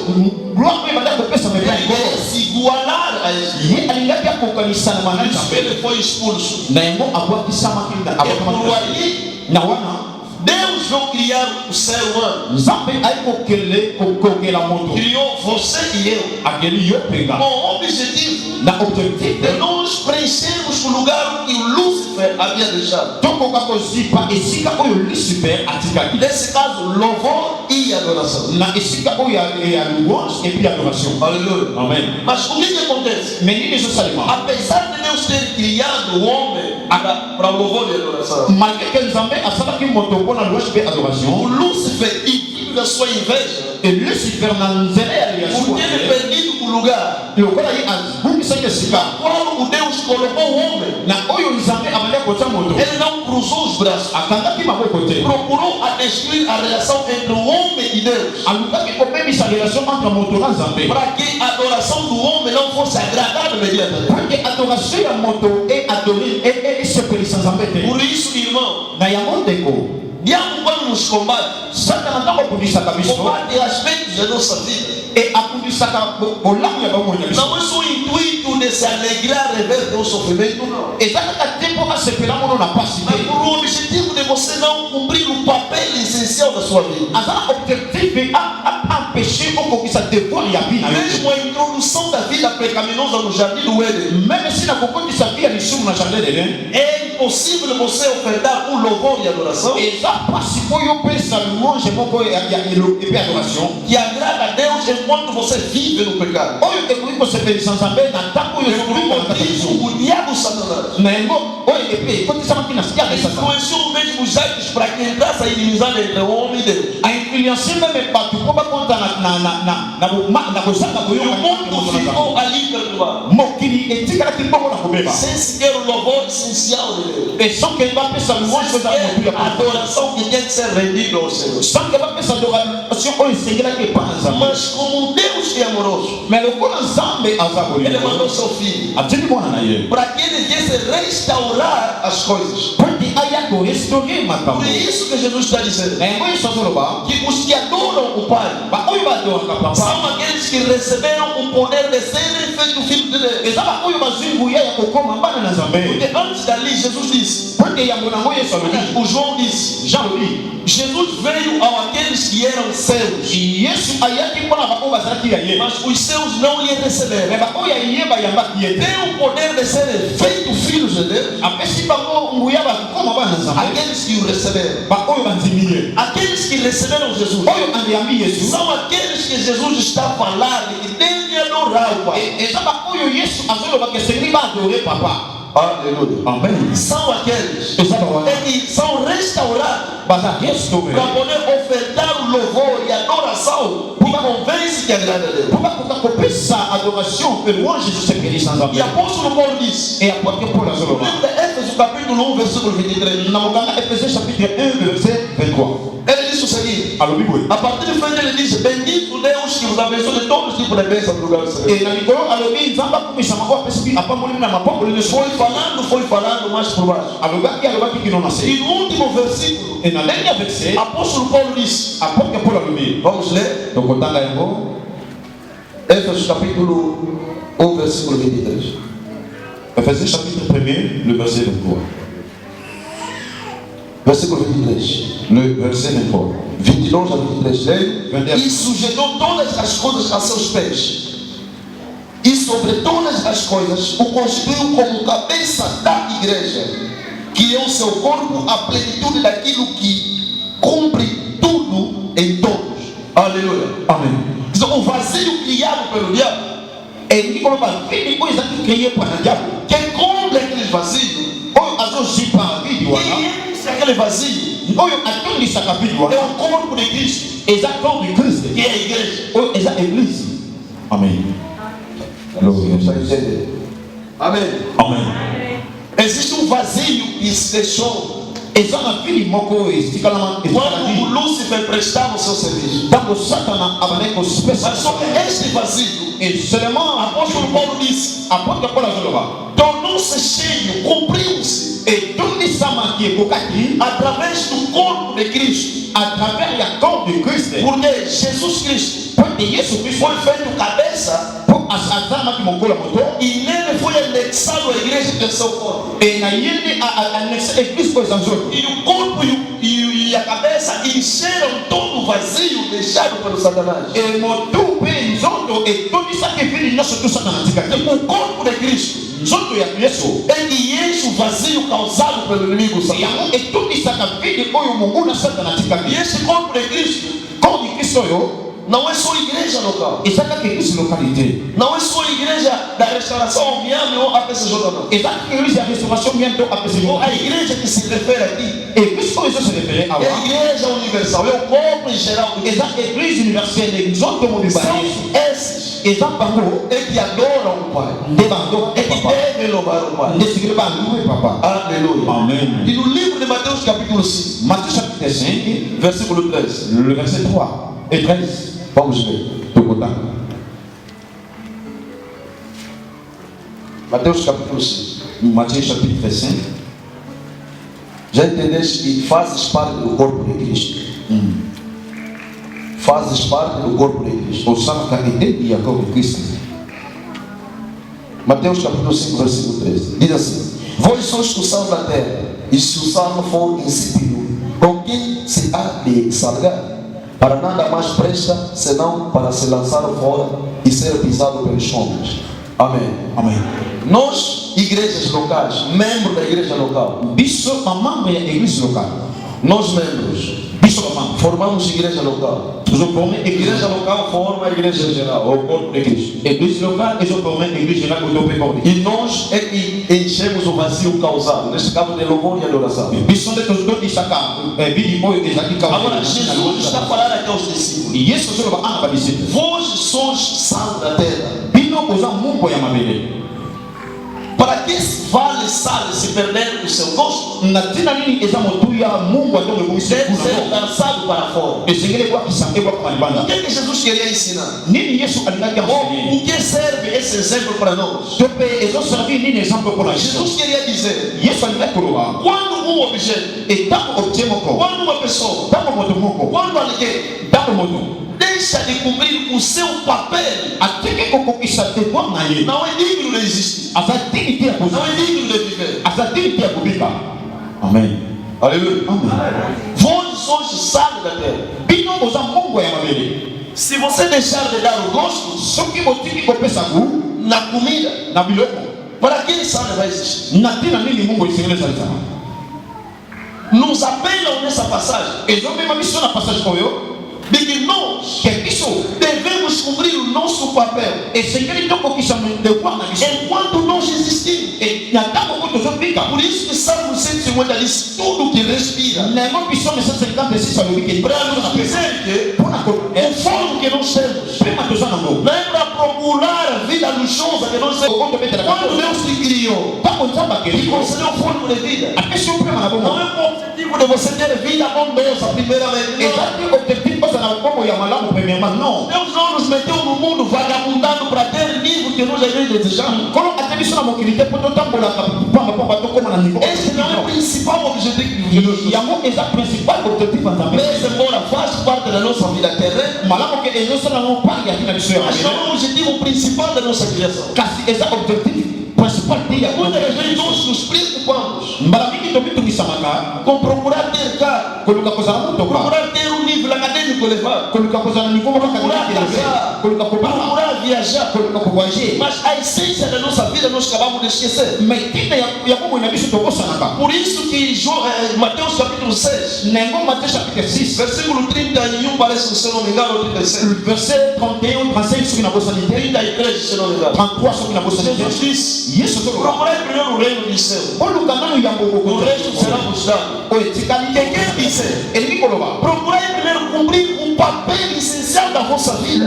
Speaker 3: gloire oyo abandaki kopesa me mpona
Speaker 2: ele queria se igualar a esse.
Speaker 3: ye alingaki akokanisana na nzambe
Speaker 2: Ele foi expulso.
Speaker 3: na yango abwakisamaki
Speaker 2: E por ali,
Speaker 3: na wana
Speaker 2: Deus não criar o ser humano,
Speaker 3: nzambe ayi kokela moto
Speaker 2: criou você e eu,
Speaker 3: akeli yo mpenga
Speaker 2: com o objetivo
Speaker 3: na objectif
Speaker 2: de nós preenchermos o lugar que o Lúcifer havia deixado.
Speaker 3: tokoka kozipa esika oyo Lucifer atikaki
Speaker 2: Nesse caso, louvor e adoração.
Speaker 3: na esika oyo ya louange et puis adoration.
Speaker 2: Aleluia.
Speaker 3: Amen.
Speaker 2: Mas o que acontece?
Speaker 3: mais nini ezosalema
Speaker 2: Apesar de Deus ter criado o homem para o louvor e adoração,
Speaker 3: malgré que nzambe asalaki moto mpona louange mpe
Speaker 2: o
Speaker 3: adoration
Speaker 2: Lúcifer, e da sua inveja,
Speaker 3: et Lucifer na nzela ya
Speaker 2: por ter
Speaker 3: liasu
Speaker 2: perdido o lugar
Speaker 3: lokola ye abungisaki esika
Speaker 2: qual o Deus colocou o homem,
Speaker 3: na oyo nzambe abandaki kotia moto
Speaker 2: ele não cruzou os braços,
Speaker 3: akangaki maboko te
Speaker 2: procurou a destruir a relação entre o homem e Deus,
Speaker 3: alukaki kobebisa relation entre moto na nzambe
Speaker 2: para que a adoração do homem não fosse agradável mediante a Deus.
Speaker 3: porque adoration ya moto esepelisa nzambe te.
Speaker 2: Por isso, irmão,
Speaker 3: na yango ndeko
Speaker 2: diabo quando nos combate,
Speaker 3: satana ntango akundisaka biso
Speaker 2: combate aspectos da nossa vida.
Speaker 3: e akundisaka bolamu ya bomoi na biso
Speaker 2: Não é só o intuito de se alegrar e ver teu sofrimento, não.
Speaker 3: eza kaka te mpo asepela mono na pasi
Speaker 2: Mas
Speaker 3: te
Speaker 2: por o objetivo de você não cumprir o papel essencial da sua vida.
Speaker 3: aza na objectif aempêche okokisa devoir ya vi na yo
Speaker 2: Mesmo a introdução da vida pecaminosa no jardim do Éden,
Speaker 3: meme si nakokotisa vi ya lisumu na jardin d'Eden
Speaker 2: é impossível você ofertar um louvor e adoração
Speaker 3: eza pasi mpo yo opesa louange moko epe adoration
Speaker 2: que agrada a Deus enquanto você vive no pecado.
Speaker 3: oyo ekoki kosepelisa nzambe na ntango oyo
Speaker 2: E por
Speaker 3: ozolika na kati ya
Speaker 2: isso,
Speaker 3: biso
Speaker 2: o diabo Satanás
Speaker 3: na yango oyo epe ekotisamaki na sikia ya satana
Speaker 2: influenciou mesmo os actos para que entrasse a inimizade entre o homem e Deus.
Speaker 3: ainfluence meme bato mpo bakonta na kozanga
Speaker 2: E o
Speaker 3: koyoka
Speaker 2: mundo ficou ali perturbado,
Speaker 3: mokili etikalaki bongo na kobeba
Speaker 2: sem sequer o louvor essencial de Deus.
Speaker 3: esoke bapesa louange
Speaker 2: Sem
Speaker 3: kozala motu ya
Speaker 2: sequer a adoração que tem que ser rendida ao Senhor.
Speaker 3: sanke bapesa adoration oyo esengelaki epa na nzambe
Speaker 2: Mas como Deus é amoroso,
Speaker 3: me lokola nzambe aza
Speaker 2: Ele
Speaker 3: bolingo
Speaker 2: mandou seu filho
Speaker 3: atindi mwana na ye
Speaker 2: para que ele viesse restaurar as coisas.
Speaker 3: po ete aya korestore makambo
Speaker 2: Por isso que Jesus está dizendo
Speaker 3: na yango yesu azoloba
Speaker 2: que os que adoram o Pai
Speaker 3: baoyo badoraka papa
Speaker 2: são aqueles que receberam o poder de serem feitos filhos de Deus.
Speaker 3: eza baoyo bazwi nguya ya kokoma bana na nzambe
Speaker 2: Porque antes dali, Jesus disse,
Speaker 3: po ete yango nango yesu alobi
Speaker 2: o João disse,
Speaker 3: jean lobi
Speaker 2: Jesus veio ao aqueles que eram seus,
Speaker 3: yesu ayaki mpona baoyo bazalaki ya ye
Speaker 2: mas os seus não lhe
Speaker 3: me
Speaker 2: receberam.
Speaker 3: baoyo ya ye bayambaki ye te
Speaker 2: Tem o poder de serem feitos filhos de Deus
Speaker 3: apesi bango nguya bakoma bana na nzambe
Speaker 2: aqueles que o receberam.
Speaker 3: baoyo bandimi ye
Speaker 2: Aqueles que receberam Jesus
Speaker 3: oyo andeyambi yesu
Speaker 2: são aqueles que Jesus está a falar de que devem adorar o Pai.
Speaker 3: eza baoyo yesu azolobaka esengeli baadore papa
Speaker 2: Alléluia.
Speaker 3: Amen.
Speaker 1: são aqueles
Speaker 3: Exato.
Speaker 1: que são restaurados
Speaker 3: Baza restauré.
Speaker 1: para poder ofertar o louvor e adoração que convence que agrada a Deus.
Speaker 3: Pour que essa adoração e louange se feliz sans
Speaker 1: E
Speaker 3: amen.
Speaker 1: apóstolo Paulo diz,
Speaker 3: Et apôtre Paul a
Speaker 1: no
Speaker 3: zolo.
Speaker 1: livro de Éfeso, capítulo 1, versículo 23,
Speaker 3: Na muganga Ephésiens chapitre 1 verset 23.
Speaker 1: ele diz o seguinte:
Speaker 3: Alors Bible.
Speaker 1: a partir de frente ele diz, bendito Deus que vos abençoe de todos os tipos de bênçãos no lugar do Senhor.
Speaker 3: Et na mikolo alobi nzamba kumisa mako apesi apamoli na mapamboli ne
Speaker 1: Foi falando mais por baixo.
Speaker 3: alobaki kino na
Speaker 1: E
Speaker 3: se.
Speaker 1: no último versículo,
Speaker 3: Et na dernier verset
Speaker 1: apóstolo Paulo diz,
Speaker 3: apôtre Paul alobi.
Speaker 1: vamos ler,
Speaker 3: Tokotanga yango.
Speaker 1: Éfeso capítulo 1, versículo 23.
Speaker 3: Ephésiens chapitre 1 le verset 23.
Speaker 2: Versículo 23.
Speaker 3: Le verset 23.
Speaker 2: 22 a 23. Leio.
Speaker 1: E sujeitou todas as coisas a seus pés, e sobre todas as coisas o constituiu como cabeça da igreja, que é o seu corpo, a plenitude daquilo que cumpre tudo em todos. Aleluia.
Speaker 3: Amen.
Speaker 1: Então, o vazio criado pelo diabo,
Speaker 3: Et il dit qu'on va faire des choses qui créent pour un diable.
Speaker 1: quem comble aquele vazio,
Speaker 3: Oyo azozipa video wana.
Speaker 1: quem enche aquele vazio,
Speaker 3: Oyo atondisaka video
Speaker 1: é
Speaker 3: wana.
Speaker 1: o corpo de Cristo,
Speaker 3: Eza corps du Christ.
Speaker 1: que é a igreja.
Speaker 3: Oyo eza église. Amen. Glória a
Speaker 2: Está
Speaker 3: Deus.
Speaker 2: entendendo?
Speaker 1: Amém.
Speaker 3: Amen.
Speaker 1: Existe um vazio que se deixou
Speaker 3: Eza na fili moko esikalama
Speaker 1: quando o Lúcifer prestava o seu serviço.
Speaker 3: Tango Satana abane ko
Speaker 1: Mas
Speaker 3: spesa.
Speaker 1: só que este vazio,
Speaker 3: Et seulement
Speaker 1: o apóstolo Paulo disse,
Speaker 3: apôtre Paul azoloba.
Speaker 1: tornou-se cheio, cumpriu-se
Speaker 3: Et tondisama ki ekokaki
Speaker 1: através do corpo de Cristo.
Speaker 3: à travers la corps du Christ.
Speaker 1: Porque Jesus Cristo
Speaker 3: Porque Yesu Kristo
Speaker 1: foi feito cabeça
Speaker 3: po azamaki mokola moto.
Speaker 1: e nele foi anexado a igreja que é seu corpo.
Speaker 3: Et na yende annexe église ko ezanzoto.
Speaker 1: E o corpo e a cabeça encheram todo o vazio deixado pelo Satanás.
Speaker 3: Et motu pe nzoto etondisaki vili nyonso to Satana atikaki.
Speaker 1: O corpo de Cristo
Speaker 3: Nzoto ya Yesu
Speaker 1: é que enche o vazio causado pelo inimigo Satanás.
Speaker 3: yango etondisaka vili oyo monguna Satana
Speaker 1: E
Speaker 3: atikaki.
Speaker 1: este corpo de Cristo
Speaker 3: Corps du Christ oyo
Speaker 1: não é só igreja local.
Speaker 3: ezalaki église localité.
Speaker 1: Não é só igreja da restauração Miami ou APCJ não.
Speaker 3: ezalaki église ya restauration bientôt apesi
Speaker 1: Ou a igreja que se refere aqui
Speaker 3: église oyo ezo se référé
Speaker 1: é a
Speaker 3: awa
Speaker 1: igreja universal, é o corpo em geral.
Speaker 3: eza église universelle nzoto mobimba
Speaker 1: São
Speaker 3: Yesu
Speaker 1: esses
Speaker 3: eza bango
Speaker 1: é que adoram o Pai.
Speaker 3: nde bango
Speaker 1: É que
Speaker 3: papa
Speaker 1: devem louvar o Pai.
Speaker 3: nde sikili baloué papa.
Speaker 1: Aleluia.
Speaker 3: Amen.
Speaker 1: E no livro de Mateus capítulo 5,
Speaker 3: Matthieu chapitre 5
Speaker 1: versículo 13.
Speaker 3: le verset 3 et 13.
Speaker 2: Vamos ver.
Speaker 3: Tokota.
Speaker 2: Mateus capítulo 5.
Speaker 3: Matthieu chapitre 5.
Speaker 2: Já entendeste que fazes parte do corpo de Cristo? Fazes parte do corpo de Cristo.
Speaker 3: Osalaka ete ya corps de Christ.
Speaker 2: Mateus capítulo 5, versículo 13. Diz assim: Vós sois o sal da terra, e se o sal não for insípido, com quem se há de salgar? Para nada mais presta, senão para se lançar fora e ser pisado pelos homens. Amém.
Speaker 3: Amen.
Speaker 2: Nós, igrejas locais, membros da igreja local,
Speaker 3: Biso mamambo ya église locale.
Speaker 2: nós membros,
Speaker 3: Biso mamambo.
Speaker 2: formamos igreja local.
Speaker 3: Toujours formé
Speaker 2: Igreja
Speaker 3: église
Speaker 2: local forma a igreja geral, ou o corpo de Cristo.
Speaker 3: église locale et je formé église générale autour corps de
Speaker 2: E nós é que enchemos o vazio causado, neste caso de louvor e adoração.
Speaker 3: Biso nde tozo disaka bidi oyo ezaki ka.
Speaker 1: Agora, Jesus está falando aqui aos discípulos.
Speaker 3: Yesu solo ba ana ba disciple.
Speaker 1: Vós sois sal da terra.
Speaker 3: Bino oza mungu ya mabele.
Speaker 1: Para que vale sal se perder o seu gosto?
Speaker 3: Na tina nini eza motu ya mungu atonge komisi
Speaker 1: Deve ser
Speaker 3: kuna.
Speaker 1: lançado para fora.
Speaker 3: Esengele kwa kisange kwa kwa
Speaker 1: O
Speaker 3: libanda.
Speaker 1: que é que Jesus queria ensinar?
Speaker 3: Nini Yesu alingaki
Speaker 1: Ou
Speaker 3: enseigner.
Speaker 1: o que serve esse exemplo para nós?
Speaker 3: Tope ezo servir nini exemple pour la Jésus.
Speaker 1: Jesus queria dizer,
Speaker 3: Yesu alingaki koloba.
Speaker 1: quando um objeto,
Speaker 3: Etango obtie moko.
Speaker 1: quando uma pessoa,
Speaker 3: Tango moto moko.
Speaker 1: quando alguém
Speaker 3: Tango moto.
Speaker 1: deixa de cumprir o seu papel,
Speaker 3: Ateke kokokisa devoir na ye.
Speaker 1: não é digno de existir,
Speaker 3: Aza dignité ya
Speaker 1: não
Speaker 3: kozala.
Speaker 1: é digno de viver.
Speaker 3: Aza dignité ya kobika. Amen.
Speaker 2: Aleluia.
Speaker 3: Amen.
Speaker 1: Vós sois sal da terra.
Speaker 3: Bino oza mungu ya mabele.
Speaker 1: Se você deixar de dar o gosto
Speaker 3: Soki otiki kopesa gu
Speaker 1: na comida,
Speaker 3: na biloko.
Speaker 1: para que sal vai existir?
Speaker 3: Na tina nini mungu esengele ezalizaka.
Speaker 1: Nos apelam nessa passagem
Speaker 3: Ezomema biso na passage oyo.
Speaker 1: de que nós
Speaker 3: Ke biso
Speaker 1: devemos cumprir o nosso papel
Speaker 3: esengeli tokokisa devoir na biso.
Speaker 1: enquanto nós existimos.
Speaker 3: E na ntango
Speaker 2: 50 diz tudo que respira.
Speaker 3: Nenhum bicho me 156 a lui que
Speaker 2: Para nos dizer que o fogo que nós temos não é para procurar a vida luxuosa que nós temos. Quando Deus te criou e concedeu o fogo de vida, não é com o objetivo de você ter vida bondosa primeiramente. Não. Deus não nos meteu no mundo vagabundando para ter nível que nós às vezes desejamos. Este não é o principal objetivo de Deus. Mesmo embora faz parte da nossa vida terrena, mas não é o objetivo principal da nossa criação. Muitas vezes nós nos preocupamos com procurar ter carro, procurar ter um nível acadêmico elevado, procurar viajar, mas a essência da nossa vida nós acabamos de esquecer. Por isso que Mateus capítulo 6, versículo 31, parece, se não me engano, 36,
Speaker 3: verset 31, 35 sur la bosse
Speaker 2: 33, se não me engano,
Speaker 3: 33 sur la bosse
Speaker 2: Jesus disse: procurai primeiro o reino de céu, o resto será vos dado. Quem disse? Procurai primeiro cumprir um papel essencial da vossa vida,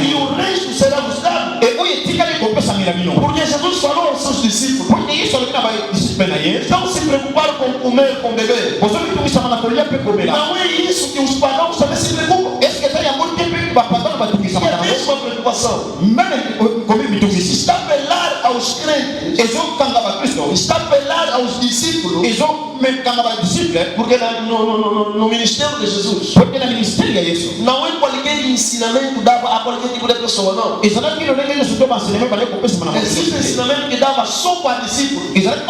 Speaker 2: e o resto será vos dado. Porque Jesus falou aos seus discípulos: não se preocuparam com comer, com beber. Não é isso que os pagãos também se preocupam. É a mesma preocupação. Está a apelar aos crentes, está a apelar aos discípulos, porque no ministério de Jesus não é qualquer ensinamento dado a qualquer tipo de pessoa, não. Existe ensinamento que dava só para discípulos, existe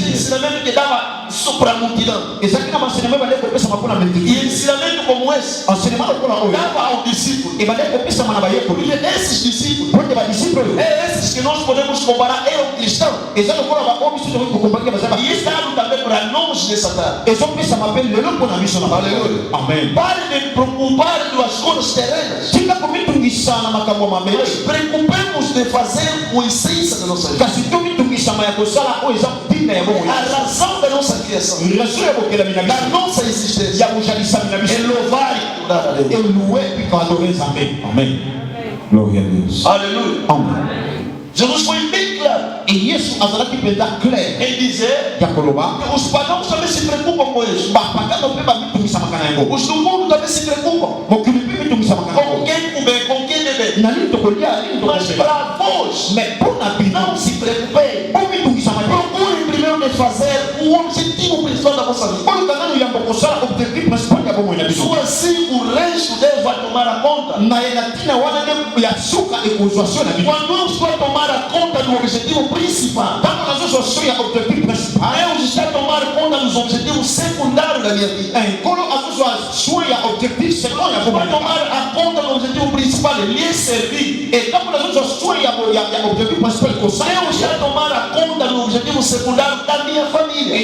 Speaker 2: ensinamento que dava só para a multidão, e ensinamento como esse dava ao discípulo. Porque esses discípulos é esses que nós podemos comparar ao cristão. E isso é dado também para nós nessa tarde. Aleluia.
Speaker 3: Amém.
Speaker 2: Pare de preocupar com as coisas terrenas, mas preocupemos de fazer a essência da nossa vida, a razão da nossa criação, da nossa existência, é louvar e cuidar a Deus.
Speaker 3: Amém. Glória a Deus.
Speaker 2: Aleluia.
Speaker 3: Amém.
Speaker 2: Jesus foi bem claro em dizer que os pagãos também se preocupam com isso. Os do mundo também se preocupam com quem comer, com quem beber. Mas para vós, não se preocupem. Procurem primeiro de fazer o objetivo principal da vossa vida. Só assim o resto Deus vai tomar a conta. Quando eu estou a tomar a conta do objetivo principal, Deus está a tomar conta dos objetivos secundários da minha vida. Vai tomar a conta do objetivo principal, lhe servir. Deus está a tomar a conta do objetivo secundário da minha família.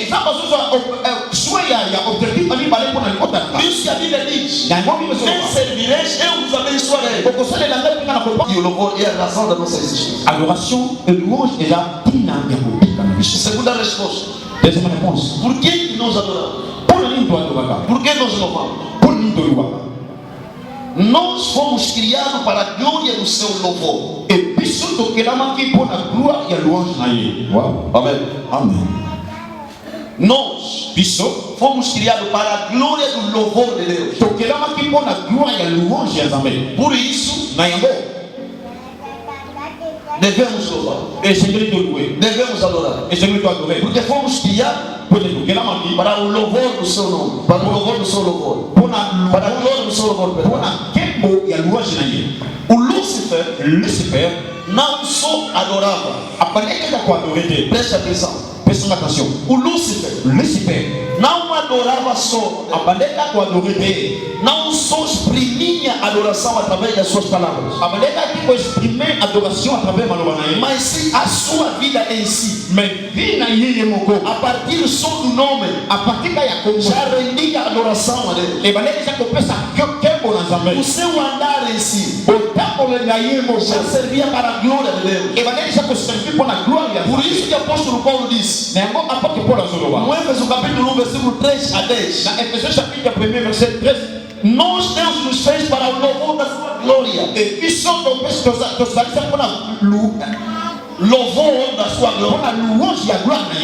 Speaker 2: Isso que a Bíblia diz: quem servireis, eu vos abençoarei. E o louvor é a razão da nossa existência.
Speaker 3: Adoration et louange est la dynamique.
Speaker 2: Segunda resposta:
Speaker 3: Deuxième réponse.
Speaker 2: por que nós adoramos? Por que nós louvamos? Nós fomos criados para a glória do seu louvor. Amém.
Speaker 3: Amém.
Speaker 2: Nós fomos criados para a glória do louvor de Deus. Por isso, devemos louvar, devemos adorar, porque fomos criados para o louvor do seu nome, para o louvor do seu louvor, para a glória do seu louvor. O Lúcifer não só adorava, preste atenção. O Lúcifer não adorava só, não só exprimia a adoração através das suas palavras, mas sim a sua vida em si. A partir só do nome, já rendia adoração a Deus.
Speaker 1: o seu andar em si já servia para a glória de Deus. Por isso que o apóstolo Paulo disse, no Éfeso capítulo 1, versículo 3 a 10, nós Deus nos fez para o louvor da sua glória. Louvor da sua glória.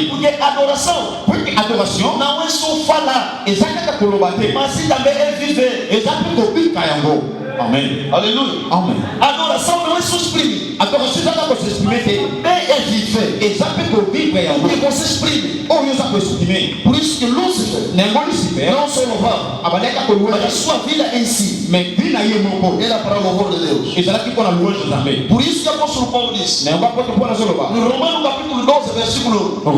Speaker 1: Porque adoração não é só falar, mas sim também é viver.
Speaker 3: Amen.
Speaker 1: Aleluia.
Speaker 3: Amen.
Speaker 1: Adoração não é só exprimir. Adoração já dá para você exprimir. É viver. O que você exprime. Por isso que Lúcifer não só louvava, mas a sua vida em si era para o louvor de Deus. Por isso que o apóstolo Paulo disse, no Romanos capítulo 12, versículo 1,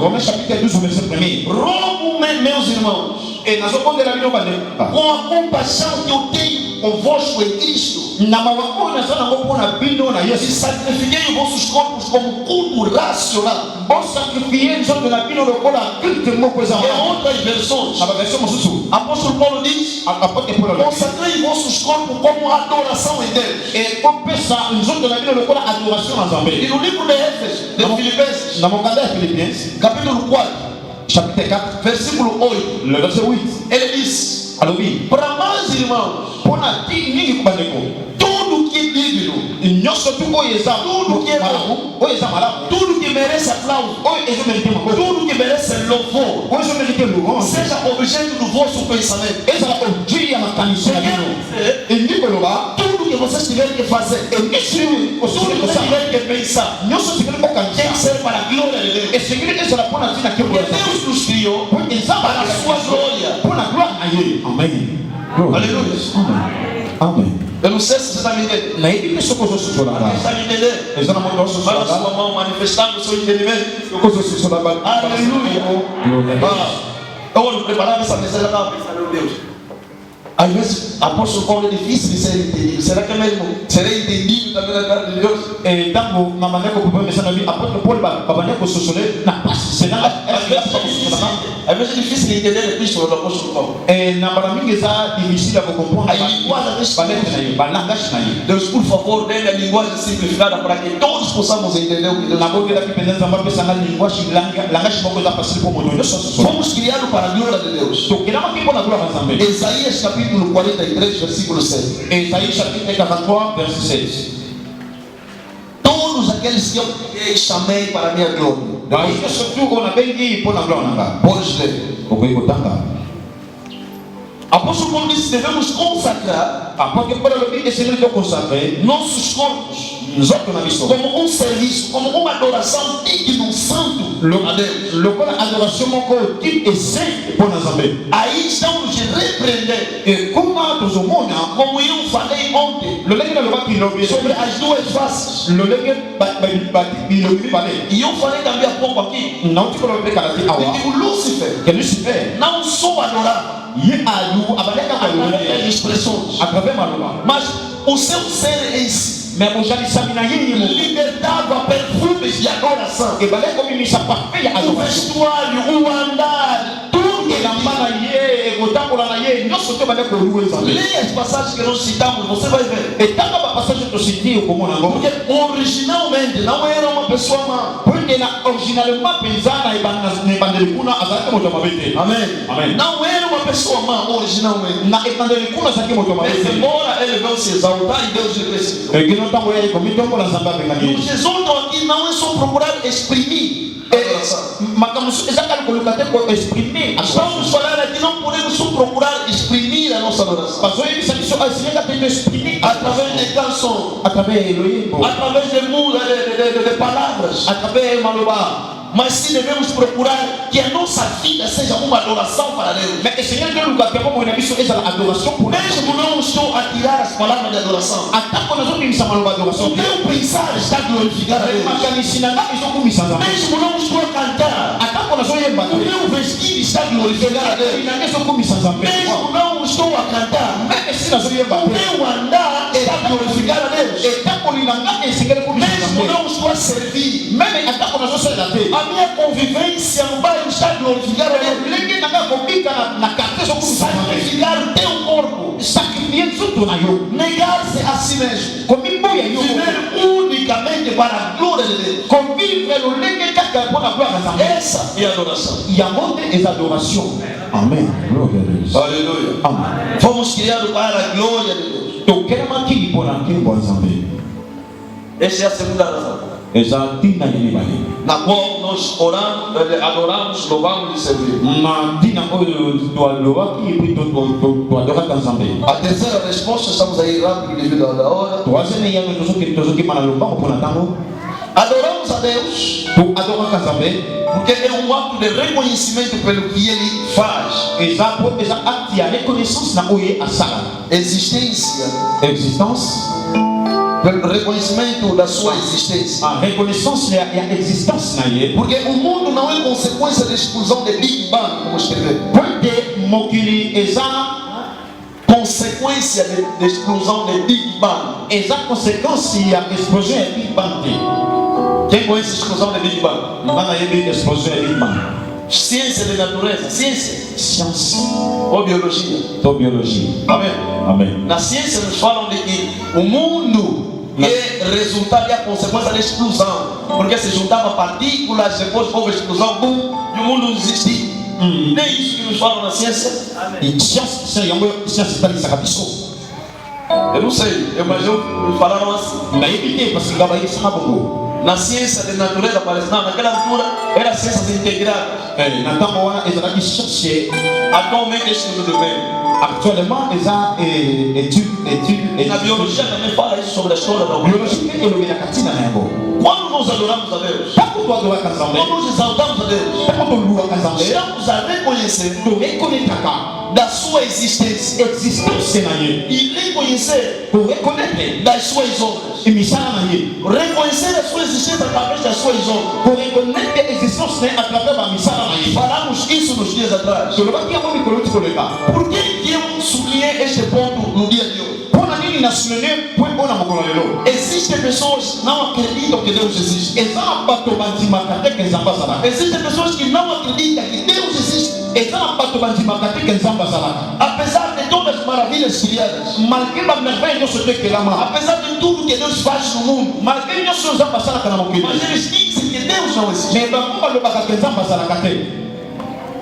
Speaker 1: rogo, meus irmãos, com a compaixão que eu tenho convosco em Cristo, e sacrifiquei os vossos corpos como culto racional. Em outras versões, apóstolo Paulo diz, consagrei vossos corpos como adoração em Deus. E no livro de Éfeso, de Filipenses, capítulo 4, versículo 8, ele diz, para mais irmãos, tudo que é digno, tudo que é bom, tudo que merece aplauso, tudo que merece louvor, seja objeto do vosso pensamento. Tudo que vocês tiverem que fazer, tudo que vocês tiverem que pensar, tem que ser para a glória de Deus. Porque Deus nos criou para a sua glória.
Speaker 3: Amém.
Speaker 1: Aleluia.
Speaker 3: Amém.
Speaker 1: Eu não sei se você está me entendendo. Está me entendendo? Para a sua mão manifestando o seu entendimento. Aleluia. Eu vou preparar essa mensagem. Eu estava pensando, meu Deus. Às vezes, apóstolo Paulo é difícil de ser entendido. Será que é mesmo? Será entendido também na cara de Deus? Às vezes é difícil de entender a Cristo do apóstolo Paulo. Deus, por favor, dê a linguagem simplificada para que todos possamos entender o que Deus fomos criados para a glória de Deus. Isaías capítulo 43, versículo 7. Todos aqueles que eu chamei para a minha glória. Podes ler. Apóstolo Paulo disse: devemos consagrar nossos corpos como um serviço, como uma adoração digna, santo a Deus. Aí estamos de repreender, como eu falei ontem, sobre as duas faces. E eu falei também há pouco aqui, que o Lúcifer não só adorava através das expressões, mas o seu ser em si libertava perfumes de adoração. O vestuário, o andar, tudo. Leia as passagens que nós citamos, você vai ver. Porque originalmente não era uma pessoa má. Amém. Não era uma pessoa má originalmente. Mas embora ele veio se exaltar e Deus lhe cresceu. O Jesus aqui não é só procurar exprimir. Vamos falar aqui, não podemos só procurar exprimir a nossa adoração através de canção, através de palavras, mas sim devemos procurar que a nossa vida seja uma adoração para Deus. Mesmo não estou a tirar as palavras de adoração, o meu pensar está glorificado a Deus. Mesmo não estou a cantar, o meu vestir está glorificado a Deus. Mesmo não estou a cantar, o meu andar está glorificado a Deus. Mesmo não estou a servir, a minha convivência no bairro está glorificada a Deus. Santificar o teu
Speaker 2: corpo,
Speaker 3: sacrifier tudo na yo.
Speaker 2: negar-se a si mesmo,
Speaker 3: Comigo é yo.
Speaker 2: viver unicamente para a glória de Deus.
Speaker 3: Convive o lenge kaka pour la gloire à sa
Speaker 2: Essa é a adoração.
Speaker 3: Il y a monte et adoration. Amen. Gloire à Dieu.
Speaker 2: Aleluia.
Speaker 3: Amen.
Speaker 2: Fomos criados para a glória de Deus.
Speaker 3: To kema ki pour la kimbo nzambe.
Speaker 2: Essa é a segunda razão,
Speaker 3: Eza tina yini bali.
Speaker 2: na qual nós oramos, adoramos, louvamos e servimos.
Speaker 3: Na tina oyo to aloa ki puis to adora nzambe.
Speaker 2: A terceira resposta, estamos aí rápido devido à hora.
Speaker 3: Troisième yango tozoki mana lombango pour la tango.
Speaker 2: Adoramos a Deus
Speaker 3: To adora nzambe.
Speaker 2: porque é um ato de reconhecimento pelo que Ele faz.
Speaker 3: Eza acte ya reconnaissance na oye asala.
Speaker 2: Existência,
Speaker 3: Existence.
Speaker 2: pelo reconhecimento da sua existência.
Speaker 3: A reconnaissance ya existence na ye.
Speaker 2: Porque o mundo não é consequência da explosão de Big Bang, como escrever.
Speaker 3: Pointe mokili eza
Speaker 2: Consequência de explosão de Big Bang.
Speaker 3: eza conséquence ya explosion ya Big Bang te.
Speaker 2: Quem conhece a explosão de Big Bang?
Speaker 3: Bana yebi explosion ya Big Bang.
Speaker 2: Ciência de natureza, ciência
Speaker 3: Science
Speaker 2: ou biologia.
Speaker 3: to biologie.
Speaker 2: Amém.
Speaker 3: Amen.
Speaker 2: Na ciência nos falam de que o mundo é resultado e a consequência da explosão. Porque se juntava partículas, depois houve explosão, bum, e o mundo existiu. Nem isso que nos falam na ciência.
Speaker 3: E science yango science talisaka biso.
Speaker 2: Eu não sei, mas me falaram assim.
Speaker 3: Nayebi te parce que ngaba yesanga bongo.
Speaker 2: Na ciência de natureza parece, não, naquela altura era ciências integradas.
Speaker 3: Na ntango wana ezalaki science
Speaker 2: Atualmente é estudo do meio.
Speaker 3: actuellement eza étude
Speaker 2: Na biologia também fala isso sobre a história da humanidade.
Speaker 3: biologie mpe elobelaka ntina na yango.
Speaker 2: Quando nós adoramos a Deus,
Speaker 3: Ntango toadoraka nzambe,
Speaker 2: quando nós exaltamos a Deus,
Speaker 3: ntango toluwaka nzambe,
Speaker 2: estamos a reconhecer
Speaker 3: torekonetaka
Speaker 2: da sua existência
Speaker 3: existence na ye.
Speaker 2: e reconhecer
Speaker 3: Torekonete
Speaker 2: das suas obras.
Speaker 3: emisala na ye.
Speaker 2: Reconhecer a sua existência através das suas obras.
Speaker 3: Torekonete existence na ye à travers bamisala na ye.
Speaker 2: Falamos isso nos dias atrás.
Speaker 3: tolobaki yango mikolo ti koleka.
Speaker 2: Por que eu sublinhei este ponto no dia de hoje?
Speaker 3: Mpona nini nasunene po mpona mokolo lelo?
Speaker 2: Existem pessoas que não acreditam que Deus existe.
Speaker 3: eza na bato bandimaka te ke nzambe azalaka.
Speaker 2: Existem pessoas que não acreditam que Deus existe.
Speaker 3: eza na bato bandimaka te ke nzambe azalaka.
Speaker 2: Apesar de todas as maravilhas criadas,
Speaker 3: malgré bamerveille nyonso to ekelama,
Speaker 2: apesar de tudo que Deus faz no mundo,
Speaker 3: malgré nyonso nzambe asalaka na mokili,
Speaker 2: mas eles dizem que Deus não existe.
Speaker 3: me bango balobaka ke nzambe azalaka te.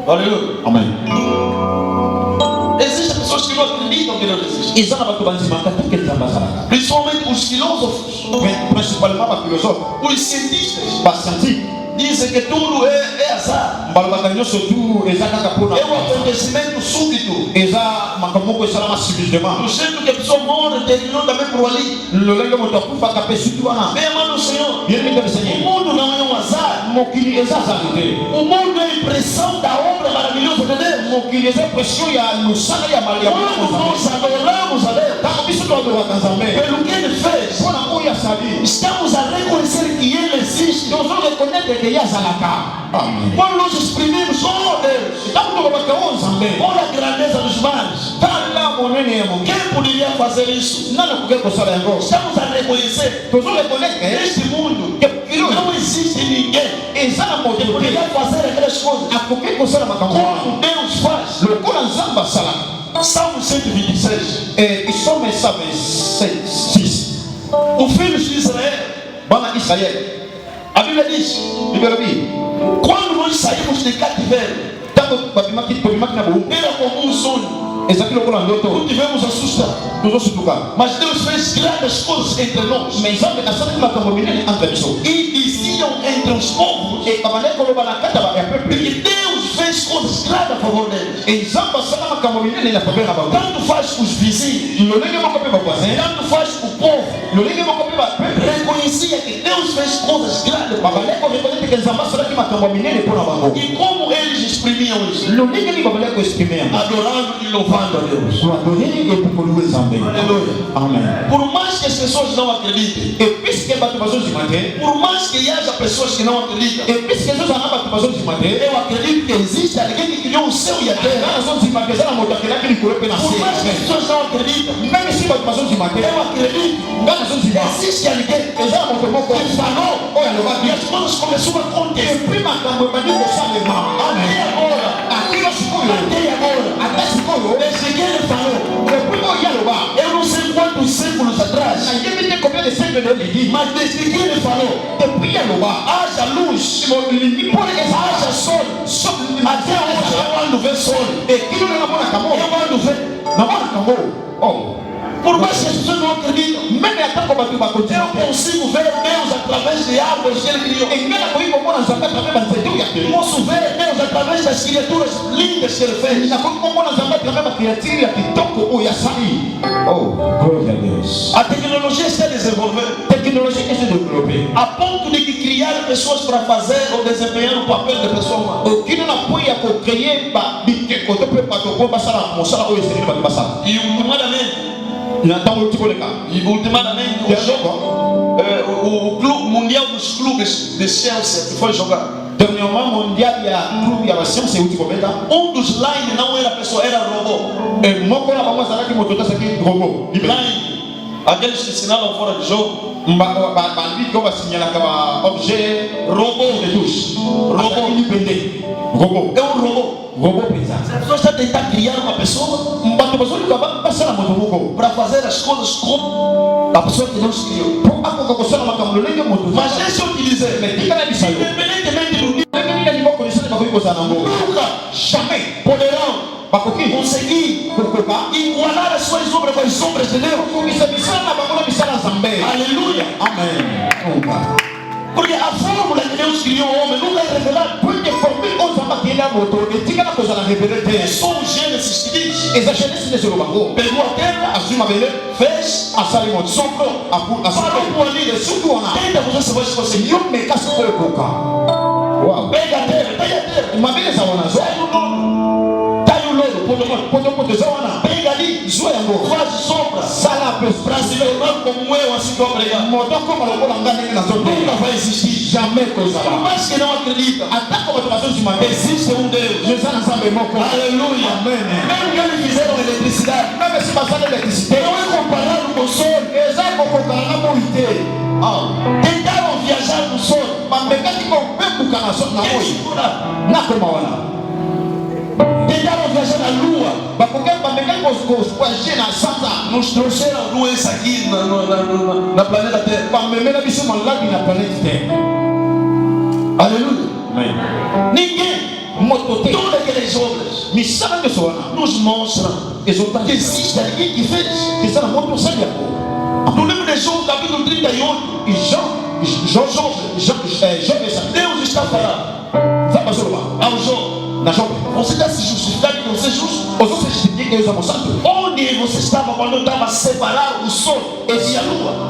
Speaker 2: Aleluia.
Speaker 3: Amen.
Speaker 2: Existem pessoas que não acreditam que Deus existe.
Speaker 3: eza na bato bandimaka te ke nzambe azalaka.
Speaker 2: Principalmente os filósofos,
Speaker 3: Principalement baphilosophe,
Speaker 2: os cientistas,
Speaker 3: bascientifique
Speaker 2: dizem que tudo é azar.
Speaker 3: balobaka nyonso tu eza kaka mpona
Speaker 2: É um acontecimento súbito.
Speaker 3: eza makambo moko esalama subitement.
Speaker 2: Do jeito que a pessoa morre, terminou também por ali.
Speaker 3: lolenge moto akufaka mpe suki wana.
Speaker 2: Bem, amado do Senhor,
Speaker 3: bien minde
Speaker 2: o
Speaker 3: bisenye
Speaker 2: mundo não é um azar.
Speaker 3: mokili eza azali te.
Speaker 2: O mundo é a impressão da obra maravilhosa de Deus.
Speaker 3: mokili eza pression ya mosala ya
Speaker 2: Quando nós adoramos a Deus,
Speaker 3: ntango biso toadoraka nzambe
Speaker 2: pelo que Ele fez,
Speaker 3: mpona oyo asali
Speaker 2: estamos a reconhecer que Ele existe.
Speaker 3: tozorekonetre ke ye azalaka.
Speaker 2: Quando nós exprimimos, oh Deus,
Speaker 3: ntango tolobaka o nzambe
Speaker 2: olha a grandeza dos mares.
Speaker 3: tala monene ya moke
Speaker 2: Quem poderia fazer isso?
Speaker 3: nani akoki kosala yango.
Speaker 2: Estamos a reconhecer
Speaker 3: tozorekonetre
Speaker 2: que neste mundo
Speaker 3: ke kilo
Speaker 2: não existe ninguém
Speaker 3: eza na moto
Speaker 2: que
Speaker 3: te
Speaker 2: poderia fazer aquelas coisas
Speaker 3: akoki kosala makambo wana
Speaker 2: como Deus faz.
Speaker 3: lokola nzambe asalaka.
Speaker 2: Salmo 126.
Speaker 3: Isome 6
Speaker 2: O filho de Israel,
Speaker 3: bana israele
Speaker 2: a Bíblia diz:
Speaker 3: bibelobi
Speaker 2: quando nós saímos de cativeiro,
Speaker 3: ntango tobimaki na boumbu
Speaker 2: era como um sonho,
Speaker 3: ezalaki lokola
Speaker 2: não
Speaker 3: ndoto
Speaker 2: tivemos assustar.
Speaker 3: tozosutuka.
Speaker 2: Mas Deus fez grandes coisas entre nós.
Speaker 3: me nzambe asalaki makambo minene entre biso
Speaker 2: E diziam entre os povos
Speaker 3: babandaki koloba na kati ya peuple
Speaker 2: que Deus fez coisas grandes a favor deles.
Speaker 3: nzambe asala makambo minene na faveur na bango.
Speaker 2: Tanto faz os vizinhos,
Speaker 3: lolenge moko mpe bavoisin
Speaker 2: tanto faz o povo.
Speaker 3: lolenge moko mpe bapeuple
Speaker 2: Reconhecia que Deus fez coisas grandes.
Speaker 3: babandaki korekonete ke nzambe asalaki makambo minene mpo na bango.
Speaker 2: E como eles exprimiam isso?
Speaker 3: lolenge nini babandaki koexprime yango
Speaker 2: Adorando e louvando a Deus.
Speaker 3: koadoneli epokoliwe nzambe.
Speaker 2: Aleluia.
Speaker 3: amen.
Speaker 2: Por mais que as pessoas não acreditem,
Speaker 3: e puisque bato bazozima te
Speaker 2: por mais que haja pessoas que não acreditam,
Speaker 3: e puisque ezozala bato bazozima te
Speaker 2: eu acredito que existe alguém que criou o céu e a terra.
Speaker 3: nazozima te eza na moto akelaki likolo mpe na
Speaker 2: Por mais que as
Speaker 3: se.
Speaker 2: pessoas não acreditam,
Speaker 3: meme si bato bazozima te
Speaker 2: eu acredito
Speaker 3: nga nazozima
Speaker 2: que existe alguém
Speaker 3: eza na moto moko
Speaker 2: que falou
Speaker 3: oyo
Speaker 2: e
Speaker 3: alobaki
Speaker 2: as coisas começaram a acontecer.
Speaker 3: epui makambo ebandi kosalema.
Speaker 2: Até agora,
Speaker 3: akilo sikoyo
Speaker 1: Até agora. Desde que ele falou. Eu não sei quantos séculos atrás. Mas desde que ele falou. Haja luz. Haja sol. Até hoje eu ando ver sol. Eu ando ver. Por mais que as pessoas não acreditam, eu consigo ver Deus através de árvores que ele criou. Posso ver Deus através das criaturas lindas que ele fez.
Speaker 3: Glória a Deus.
Speaker 1: A tecnologia está desenvolvendo. A ponto de que criar pessoas para fazer ou desempenhar o papel de pessoa humana. E ultimamente o clube mundial dos clubes de Chelsea que foi jogar. Um dos line não era pessoa, era robô. Line, aqueles que ensinavam fora de jogo. Robô. É um robô. A pessoa está tentando criar uma pessoa para fazer as coisas como a pessoa que Deus criou. Mas deixa eu te dizer, independentemente do nível, nunca, jamais poderão conseguir igualar as suas obras com as obras de Deus. Aleluia.
Speaker 3: Amém.
Speaker 1: Porque a fórmula que Deus criou o homem nunca é revelada. É só o Gênesis que diz. Pegou a terra, fez, soprou, parou por ali. Tenta você se você conseguir. Pega a terra. Uma vez a pega ali, faz sombra, para se levar como eu, assim que eu pregar. Nunca vai existir. Por mais que não acredita, existe um Deus. Aleluia. Mesmo que eles fizeram eletricidade, não é comparado com o sol. Tentaram viajar no sol, tentaram viajar na lua. Nos trouxeram doença aqui na planeta Terra. Aleluia. Ninguém. Todas aquelas obras nos mostram que existe alguém que fez. No livro de João, capítulo 38, Deus está falando ao João. Você está se justificando que você é justo? Onde você estava quando eu estava separado do sol e a lua?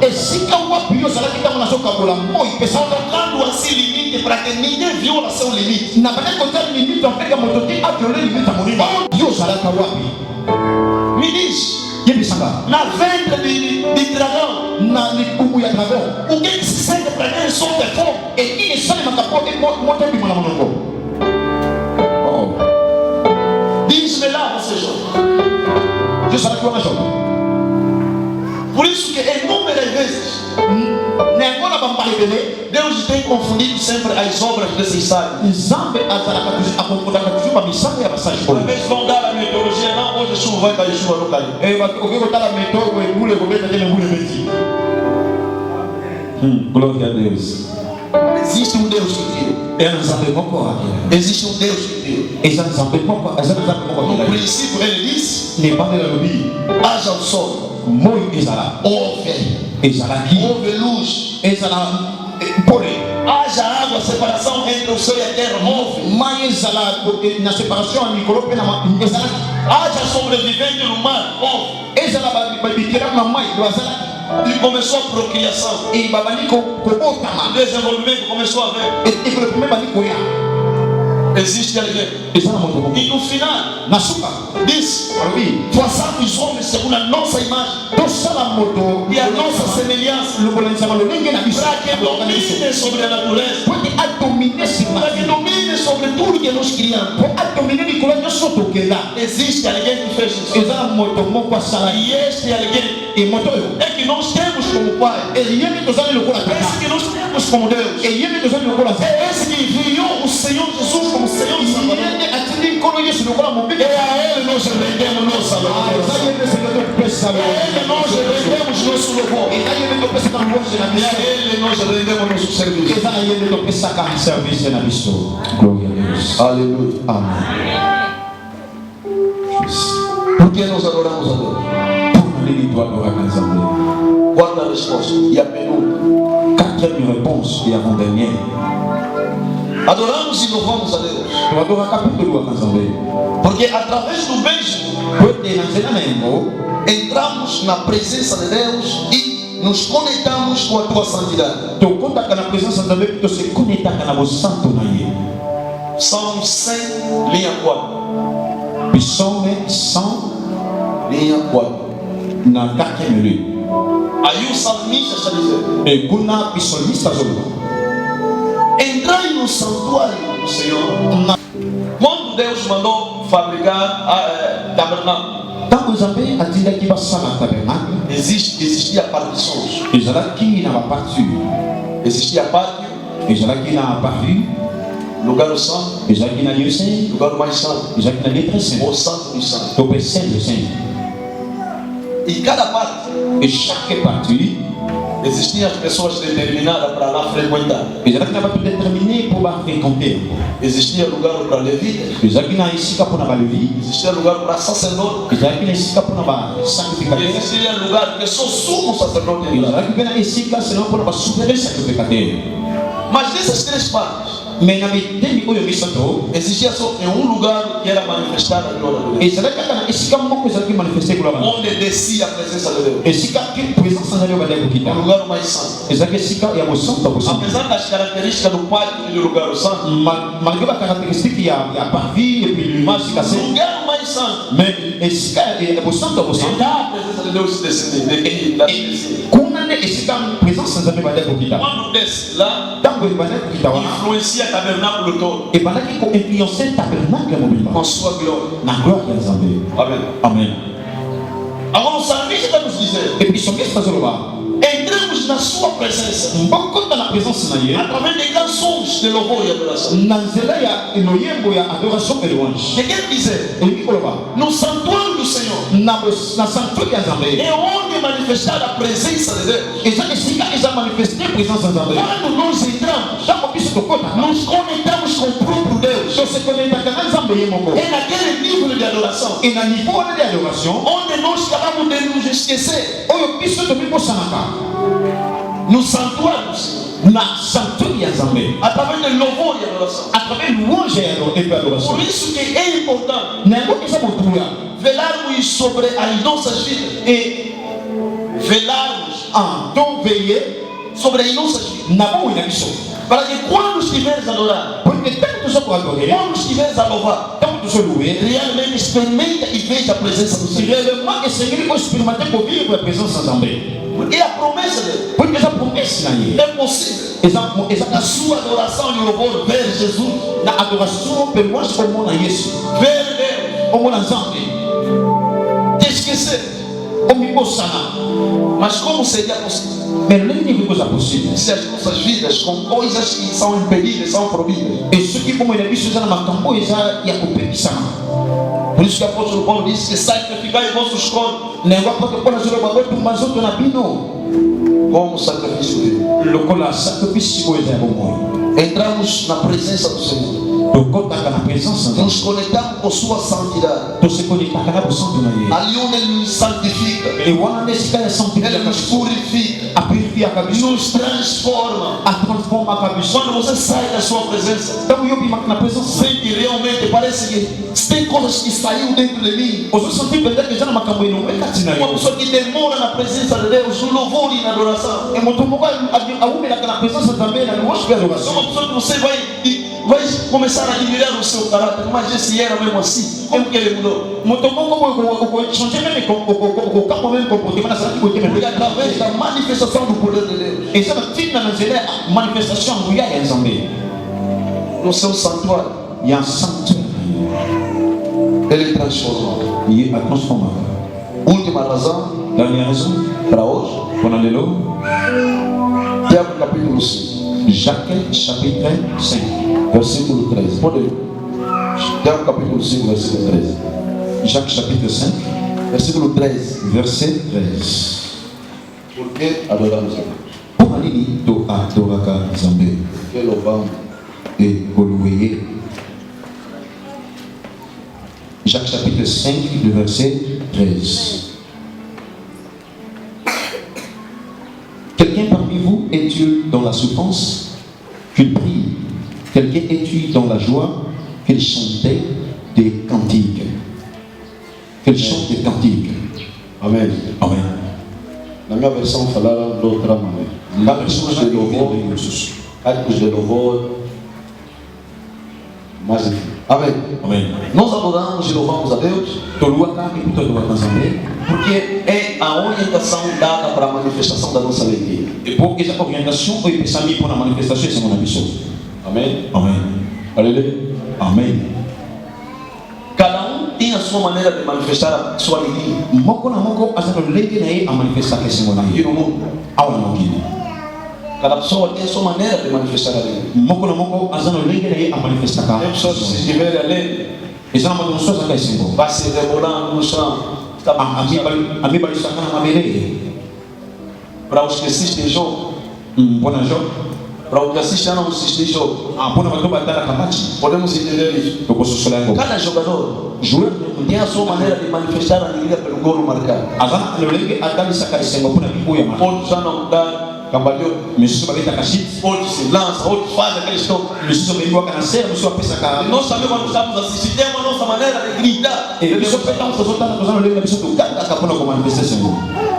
Speaker 1: Colocando assim limite para que ninguém viola seu limite. Me diz, na venda de dragão, o que se sente para quem solta fogo? Diz-me lá, você jovem. Por isso que inúmeras vezes Deus tem confundido sempre as obras desses sábios. Às vezes vão dar a meteorologia, não, hoje a chuva vai cair, chuva não caiu.
Speaker 3: Glória a Deus.
Speaker 1: Existe um Deus que criou. Existe um Deus que criou. No princípio ele disse: haja o sol. Houve luz. Haja água, separação entre o céu e a terra. Houve. Haja sobrevivente no mar. Houve. E começou a procriação. O desenvolvimento começou a ver. Existe alguém. E no final, disse: façamos os homens segundo a nossa imagem e a nossa semelhança, para que domine sobre a natureza, para que domine sobre tudo que nós criamos. Existe alguém que fez isso. E este alguém é que nós temos como Pai. Esse que nós temos como Deus. É esse que enviou o Senhor Jesus como Senhor e Salvador.
Speaker 2: Ele nós rendemos nosso louvor. E a Ele nós rendemos nosso serviço.
Speaker 3: Glória a Deus.
Speaker 2: Aleluia.
Speaker 3: Amém.
Speaker 2: Por que nós adoramos a Deus? Quarta resposta e a pergunta.
Speaker 3: Quatrième réponse et avant-dernière.
Speaker 2: Adoramos e louvamos a Deus. Porque através do beijo entramos na presença de Deus e nos conectamos com a tua santidade. Salmo 100, linha 4.
Speaker 3: Psaume 100,
Speaker 2: Linha 4.
Speaker 3: na 4e ligne.
Speaker 2: Aí o salmista está dizendo:
Speaker 3: Et kuna psalmiste azoloba.
Speaker 2: entrai no santuário do Senhor. Quando Deus mandou fabricar tabernáculo,
Speaker 3: Tango Nzambe atindaki basala tabernacle,
Speaker 2: existia partições.
Speaker 3: ezalaki na baparture,
Speaker 2: Existia pátio,
Speaker 3: ezalaki na parvis,
Speaker 2: lugar santo,
Speaker 3: ezalaki na lieu saint,
Speaker 2: lugar mais santo,
Speaker 3: ezalaki na lieu très saint,
Speaker 2: o santo dos santos.
Speaker 3: to pe saint de saint.
Speaker 2: E cada parte
Speaker 3: Et chaque partie,
Speaker 2: existiam as pessoas determinadas para lá frequentar.
Speaker 3: ezalaki na bato déterminé pour ba fréquenter.
Speaker 2: Existia lugar para levitas,
Speaker 3: Ezalaki na esika mpona balevi,
Speaker 2: existia lugar para sacerdote,
Speaker 3: ezalaki na esika mpona basacrificateur,
Speaker 2: existia lugar que só sumo sacerdote entrava.
Speaker 3: ezalaki mpe na esika seulement mpona basupere sacrificateur.
Speaker 2: Mas dessas três partes,
Speaker 3: Mais na biteni oyo misato,
Speaker 2: existia só em um lugar que era manifestada a glória de Deus,
Speaker 3: ezalaki kaka na esika moko ezalaki manifeste gloire na
Speaker 2: onde descia a presença de Deus,
Speaker 3: esika ki présence na nzambe bandaki
Speaker 2: o
Speaker 3: kokita,
Speaker 2: lugar mais santo.
Speaker 3: ezalaki esika ya bosantu ya bosantu.
Speaker 2: Apesar das características do pátio e do lugar santo,
Speaker 3: Malgré ba caractéristique ya parvis et puis
Speaker 2: mas
Speaker 3: esika
Speaker 2: o
Speaker 3: se,
Speaker 2: lugar mais santo,
Speaker 3: mais esika ya bosantu ya bosantu,
Speaker 2: a presença de Deus descender, descer.
Speaker 3: kuna nde esika présence na nzambe bandaki kokita.
Speaker 2: Quando desce lá,
Speaker 3: Ntango ebandaki kokita wana,
Speaker 2: influencia o tabernáculo todo
Speaker 3: ebandaki koinfluence tabernacle mobimba
Speaker 2: com sua glória.
Speaker 3: na gloire ya nzambe.
Speaker 2: Amém.
Speaker 3: Amen.
Speaker 2: Agora o salmista está nos dizendo:
Speaker 3: Et puis psalmiste azoloba,
Speaker 2: entremos na sua presença
Speaker 3: mbokota na présence na ye,
Speaker 2: através de canções de louvor e adoração.
Speaker 3: na nzela ya loyembo ya adoration et louange.
Speaker 2: Que quer dizer,
Speaker 3: elingi koloba
Speaker 2: no santuário do Senhor
Speaker 3: na sanctuaire ya nzambe,
Speaker 2: é onde manifestar a presença de Deus.
Speaker 3: eza esika eza manifeste présence ya nzambe.
Speaker 2: Quando nós entramos,
Speaker 3: Ntango biso tokota,
Speaker 2: nos conectamos com o próprio Deus.
Speaker 3: tosekonetaka na nzambe ye moko.
Speaker 2: É naquele nível de adoração
Speaker 3: E na niveau wana de adoration,
Speaker 2: onde nós acabamos de nos esquecer.
Speaker 3: oyo biso tomibosanaka
Speaker 2: No santuário do Senhor,
Speaker 3: na sanctuaire ya nzambe,
Speaker 2: através de louvor e adoração.
Speaker 3: à travers louange et adoration.
Speaker 2: Por isso que é importante
Speaker 3: Na yango eza motuya,
Speaker 2: velarmos sobre as nossas vidas.
Speaker 3: e
Speaker 2: Velarmos
Speaker 3: to veiller
Speaker 2: sobre as nossas vidas.
Speaker 3: na bomoi na biso,
Speaker 2: Para que quando estiveres a adorar,
Speaker 3: porque ntango toza koadore,
Speaker 2: quando estiveres a louvar,
Speaker 3: ntango tozolouer,
Speaker 2: realmente experimenta e veja a presença do Senhor.
Speaker 3: réellement esengeli koexpérimente kovivre ya présence ya nzambe.
Speaker 2: E a promessa dele
Speaker 3: Porque eza promesse na ye,
Speaker 2: é possível.
Speaker 3: eza
Speaker 2: Na sua adoração e louvor, ver Jesus,
Speaker 3: na adoration mpe louange komona yesu,
Speaker 2: ver Deus,
Speaker 3: omona nzambe,
Speaker 2: te esquecer.
Speaker 3: omibosana.
Speaker 2: Mas como seria possível
Speaker 3: Mais lolenge nini koza possible?
Speaker 2: se as nossas vidas com coisas que são impedidas, são proibidas?
Speaker 3: E soki bomoi na biso eza na makambo oyo eza ya kopekisama.
Speaker 2: Por isso que o apóstolo Paulo disse que sacrificai vossos corpos
Speaker 3: Na yango apoke mpona zoloba botumba nzoto na bino
Speaker 2: como sacrifício vivo.
Speaker 3: lokola sacrifice oyo eza ya bomoi.
Speaker 2: Entramos na presença do Senhor,
Speaker 3: Tokotaka na présence na Nzambe,
Speaker 2: nos conectamos com sua santidade,
Speaker 3: tosekonetaka na bosantu na ye.
Speaker 2: ali onde Ele nos santifica,
Speaker 3: E wana nde esika ya
Speaker 2: Ele
Speaker 3: sanctifiaka
Speaker 2: nos
Speaker 3: biso,
Speaker 2: purifica,
Speaker 3: apurifiaka biso,
Speaker 2: nos transforma.
Speaker 3: atransformaka biso.
Speaker 2: Quando você sai da sua presença,
Speaker 3: Ntango yo obimaka na présence,
Speaker 2: sente realmente, parece que tem coisas que saiu dentro de mim.
Speaker 3: ozosentir peut-être eza na makambo elongwe kati na
Speaker 2: Uma
Speaker 3: yo.
Speaker 2: pessoa que demora na presença de Deus, no louvor e na adoração.
Speaker 3: E moto moko awumelaka na présence ya Nzambe na louange mpe
Speaker 2: É
Speaker 3: adoration.
Speaker 2: uma pessoa que você vai começar a admirar o seu caráter. Mas esse era mesmo assim. Como que ele mudou?
Speaker 3: Moto moko boye okochange meme okokamba meme comportement nazalaki kote
Speaker 2: Porque
Speaker 3: meme.
Speaker 2: através da manifestação do poder de Deus,
Speaker 3: eza na ntina na nzela ya manifestation ya nguya ya Nzambe,
Speaker 2: no seu santuário,
Speaker 3: ya sanctuaire
Speaker 2: Ele transformou.
Speaker 3: ye atransformaka.
Speaker 2: Última razão
Speaker 3: Dernière raison
Speaker 2: para hoje,
Speaker 3: mpona lelo,
Speaker 2: Tiago capítulo 5,
Speaker 3: Jacques chapitre 5
Speaker 2: versículo 13. Pode ler. Tiago capítulo 5, versículo 13.
Speaker 3: Jacques chapitre 5
Speaker 2: Versículo 13.
Speaker 3: Verset 13.
Speaker 2: Por que adoramos a Deus?
Speaker 3: Pour nini to adoraka Nzambe
Speaker 2: Por que louvamos?
Speaker 3: et louer. Jacques chapitre 5, le verset 13. Quelqu'un parmi vous est-il dans la souffrance? Qu'il prie. Quelqu'un est-il dans la joie? Qu'il chante des cantiques. Qu'il chante des cantiques.
Speaker 2: Amém.
Speaker 3: Amen.
Speaker 2: Na minha versão falaram de outra maneira.
Speaker 3: La version
Speaker 2: Cânticos de louvor, cânticos de louvor, mas enfim. Amém.
Speaker 3: Amen.
Speaker 2: Nós adoramos e louvamos a Deus
Speaker 3: Toluaka e Toluaka Nzambe.
Speaker 2: porque é a orientação dada para a manifestação da nossa alegria.
Speaker 3: Et pour esa orientation, il peut s'amener pour la manifestation, c'est mon ambition.
Speaker 2: Amém.
Speaker 3: Amen.
Speaker 2: Aleluia.
Speaker 3: Amen.
Speaker 2: Cada tem a sua maneira de manifestar a sua alegria
Speaker 3: Moko na moko azano lenge na ye a manifestar que c'est mon
Speaker 2: aqui
Speaker 3: ami.
Speaker 2: no mundo.
Speaker 3: Awa na mokili.
Speaker 2: Cada pessoa tem a sua maneira de manifestar a alegria.
Speaker 3: Moko na moko azano lenge na ye a manifestar ka.
Speaker 2: Tem pessoas que se estiverem alegres,
Speaker 3: Eza na mato soza ka esengo.
Speaker 2: vai se rebolando no chão.
Speaker 3: Ami bali sakana mabele.
Speaker 2: Para os que assistem jogo,
Speaker 3: Mpona jo.
Speaker 2: para os que assistem não assistem jogo,
Speaker 3: Mpona bato batala kamati.
Speaker 2: podemos entender isso.
Speaker 3: Toko sosola yango.
Speaker 2: Cada jogador
Speaker 3: Joueur
Speaker 2: tem a sua maneira de manifestar a alegria pelo golo marcado.
Speaker 3: azana no lenge adali saka esengo pona bibo ya ma.
Speaker 2: Outros já não dá cambalhão,
Speaker 3: Misusu baleta kashit.
Speaker 2: outros se lançam, outros fazem aquele toque.
Speaker 3: Misusu bembo kana sera musu apesa ka.
Speaker 2: E nós também, quando estamos assistindo, temos a nossa maneira de gritar
Speaker 3: E biso peta musu zotana tozana lenge biso to kanda ka pona ko manifestation.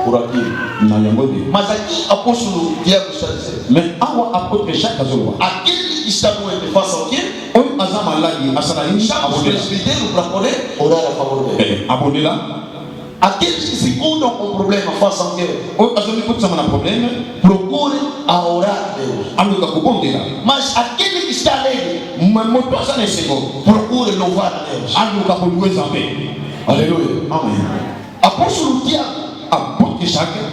Speaker 2: por aqui.
Speaker 3: Na yango de.
Speaker 2: Mas aqui, apóstolo Tiago está dizendo:
Speaker 3: Mais awa apôtre Jacques azolwa.
Speaker 2: aquele que está doente, faça o quê?
Speaker 3: Oyo aza maladi asala nini
Speaker 2: Chama os
Speaker 3: abonela.
Speaker 2: presbiteros para poder orar a favor dele.
Speaker 3: Abonela.
Speaker 2: Aqueles que se cuidam com o problema, façam o quê?
Speaker 3: Oyo azoli kotisa na problème
Speaker 2: Procurem a orar a Deus.
Speaker 3: aluka kubondela.
Speaker 2: Mas aquele que está alegre,
Speaker 3: Moto aza na esengo
Speaker 2: procure louvar a Deus.
Speaker 3: aluka koluwe Nzambe.
Speaker 2: Aleluia.
Speaker 3: Amen.
Speaker 2: Apóstolo Tiago,
Speaker 3: Apôtre Jacques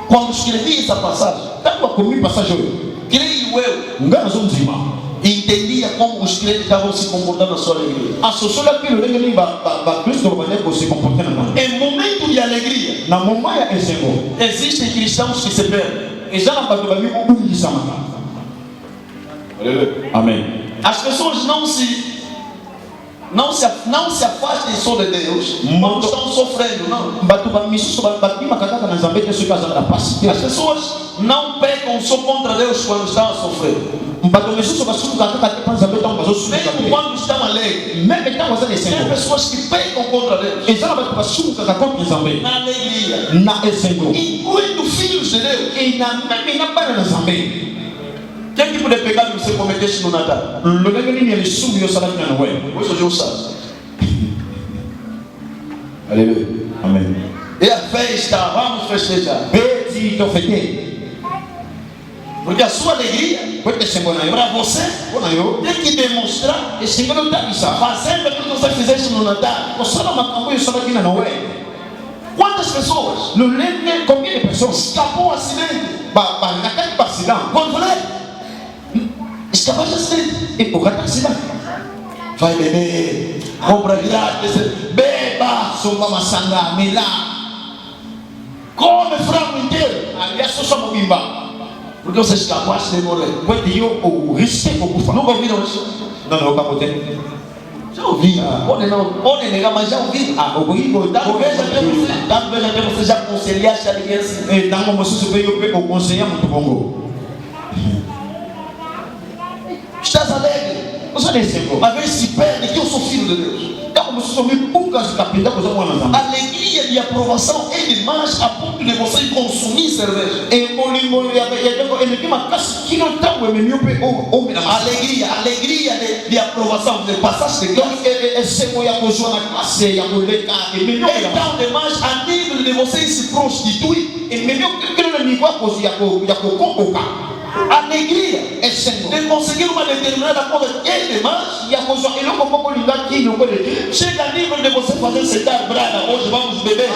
Speaker 2: quando escrevi essa passagem,
Speaker 3: ntango akomi passage oyo
Speaker 2: creio eu,
Speaker 3: nga nazo ndima
Speaker 2: entendia como os crentes estavam se comportando na sua alegria.
Speaker 3: asosolaki lolenge nini bakristo babandaki kose comporte na bango.
Speaker 2: Em momento de alegria,
Speaker 3: Na moma ya esengo
Speaker 2: existem cristãos que se perdem.
Speaker 3: eza na bato babi kobungisamaka.
Speaker 2: Aleluia.
Speaker 3: Amen.
Speaker 2: As pessoas não se afastem só de Deus quando estão sofrendo, não.
Speaker 3: Bato bamisusu bakimaka kaka na Nzambe te soki aza na pasi te.
Speaker 2: As pessoas não pecam só contra Deus quando estão a sofrer.
Speaker 3: Bato misusu basuluka kaka te mpa Nzambe ntango bazosuluka
Speaker 2: Mesmo
Speaker 3: te.
Speaker 2: quando estão alegres,
Speaker 3: Meme ntango aza na
Speaker 2: tem
Speaker 3: esengo
Speaker 2: pessoas que pecam contra Deus
Speaker 3: eza na bato basulukaka contre Nzambe
Speaker 2: na alegria,
Speaker 3: na esengo
Speaker 2: incluindo filhos de Deus.
Speaker 3: e na meme na bana na Nzambe.
Speaker 2: Que tipo de pecado você cometeste no Natal?
Speaker 3: Lolenge nini ya lisumu yosalaki na nowe.
Speaker 2: Hoje eu sabe. Aleluia.
Speaker 3: Amen.
Speaker 2: E a festa, vamos festejar.
Speaker 3: Beti tofete
Speaker 2: Porque a sua alegria,
Speaker 3: kwete esengo na yo
Speaker 2: para você,
Speaker 3: mpona yo
Speaker 2: tem que demonstrar
Speaker 3: esengo notalisa
Speaker 2: fazendo aquilo que você fizeste no Natal.
Speaker 3: kosala makambo oyo osalaki na nowe.
Speaker 2: Quantas pessoas
Speaker 3: Lolenge combien de personnes
Speaker 2: escapou um acidente?
Speaker 3: bakataki baaccident
Speaker 2: Quando falei, escapou de acidente.
Speaker 3: e okata accident
Speaker 2: Vai beber, compra grátis, beba,
Speaker 3: somba masanga mela
Speaker 2: come frango inteiro.
Speaker 3: alia soso mobimba
Speaker 2: Porque você escapaste de morrer.
Speaker 3: kwete yo orisque kokufa.
Speaker 2: Nunca ouviram isso?
Speaker 3: Non, non, okambo te.
Speaker 2: Já ouviram. Podem negar, mas já ouviram.
Speaker 3: Ah, okoki
Speaker 2: Talvez até você já aconselhaste alguém assim.
Speaker 3: ntango mosusu mpe yo mpe okonseya moto bongo
Speaker 2: Estás alegre,
Speaker 3: oza na esengo
Speaker 2: às vezes se perde que eu sou filho de Deus.
Speaker 3: ntango mosusu omibuka zikapinda koza mwana
Speaker 2: A
Speaker 3: Nzambe.
Speaker 2: alegria de aprovação é demais a ponto de você consumir cerveja.
Speaker 3: Emolingo ya ndenge eleki makasi kino ntango ememi yo mpe omela
Speaker 2: Alegria de aprovação, de passagem de classe.
Speaker 3: esengo ya kozwa na klase ya koleka ememi
Speaker 2: É
Speaker 3: omela
Speaker 2: tão demais a nível de você se prostituir.
Speaker 3: ememi okino na nivo ya kokomboka
Speaker 2: Alegria
Speaker 3: esengo
Speaker 2: de conseguir uma determinada coisa é demais.
Speaker 3: ya kozwa eloko moko lingaki eloko eleki.
Speaker 2: Chega a nível de você fazer sentar brada. Hoje vamos beber.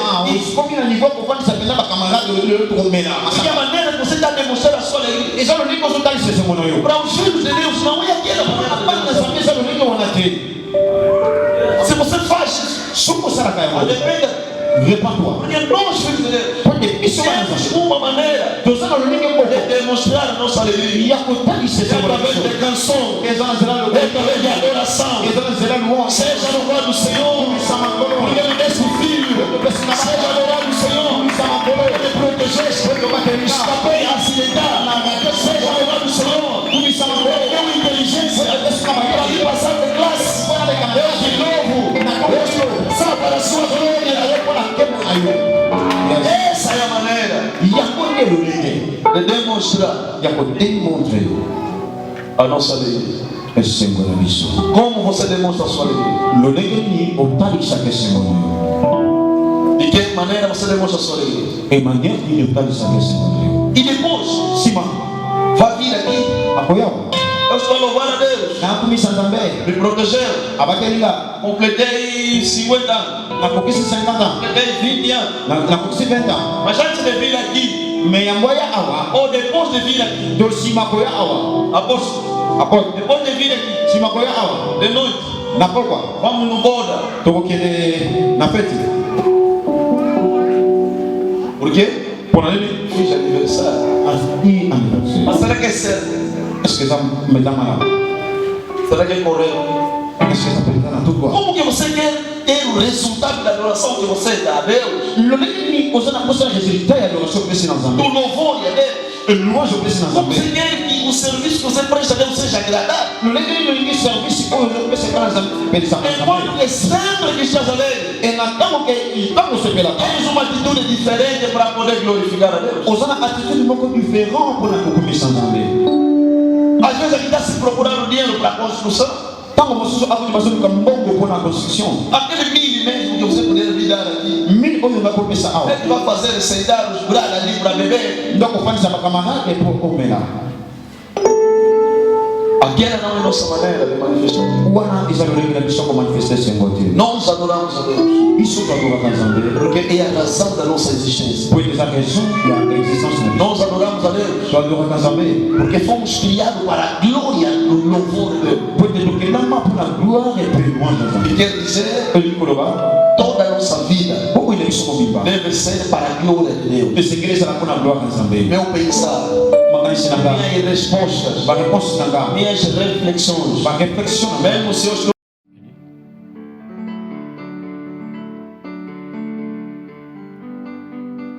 Speaker 3: komi na nivo kovandisa mpenza bakamarade lelo tokomela
Speaker 2: E a maneira que você está demonstrando a sua alegria.
Speaker 3: eza lolenge ozotalisa esengo na yo
Speaker 2: Para os filhos de Deus não é aquela
Speaker 3: bana
Speaker 2: maneira.
Speaker 3: Nzambe eza lolenge wana te
Speaker 2: Se você faz isso,
Speaker 3: soki osalaka yango
Speaker 2: depende
Speaker 3: Répare-toi.
Speaker 1: Porque nós, filhos de Deus,
Speaker 3: Porque isso vai
Speaker 1: temos
Speaker 3: nos
Speaker 1: uma maneira de demonstrar a nossa alegria. Através de canção, através de adoração. Seja louvado o Senhor, porque Ele desse filho. Seja louvado o Senhor, Ele protegeste, escapei a acidentar. Seja louvado o Senhor, Ele deu inteligência para me passar de classe. Eu de novo, eu sou para a sua glória. Essa é a maneira de demonstrar a nossa alegria. Como você demonstra a sua alegria? De que maneira você demonstra a sua alegria? E depois, vai vir aqui. Eu estou a louvar a Deus. Me protegeu. Completei 50 anos. Completei 20 anos. Mas antes de vir aqui, ou depois de vir aqui, apóstolo, depois de vir aqui, de noite, vamos no boda. Por quê? Fiz aniversário. Mas será que é certo? Será que é correto? Como que você quer ter o resultado da adoração que você dá a Deus? Do louvor a Deus. Como você quer que o serviço que você presta a Deus seja agradável? Enquanto que sempre que estás alegre, tens uma atitude diferente para poder glorificar a Deus. Às vezes aqui está se procurando dinheiro para a construção. Aquele milho mesmo que você poderia me dar aqui, ele vai fazer sentar os braços ali para beber. Aquela não é nossa maneira de manifestar. Nós adoramos a Deus porque é a razão da nossa existência. Nós adoramos a Deus porque fomos criados para a glória do louvor de Deus. E quer dizer, toda a nossa vida deve ser para a glória de Deus. Meu pensar, minhas respostas, minhas reflexões, mesmo se eu estou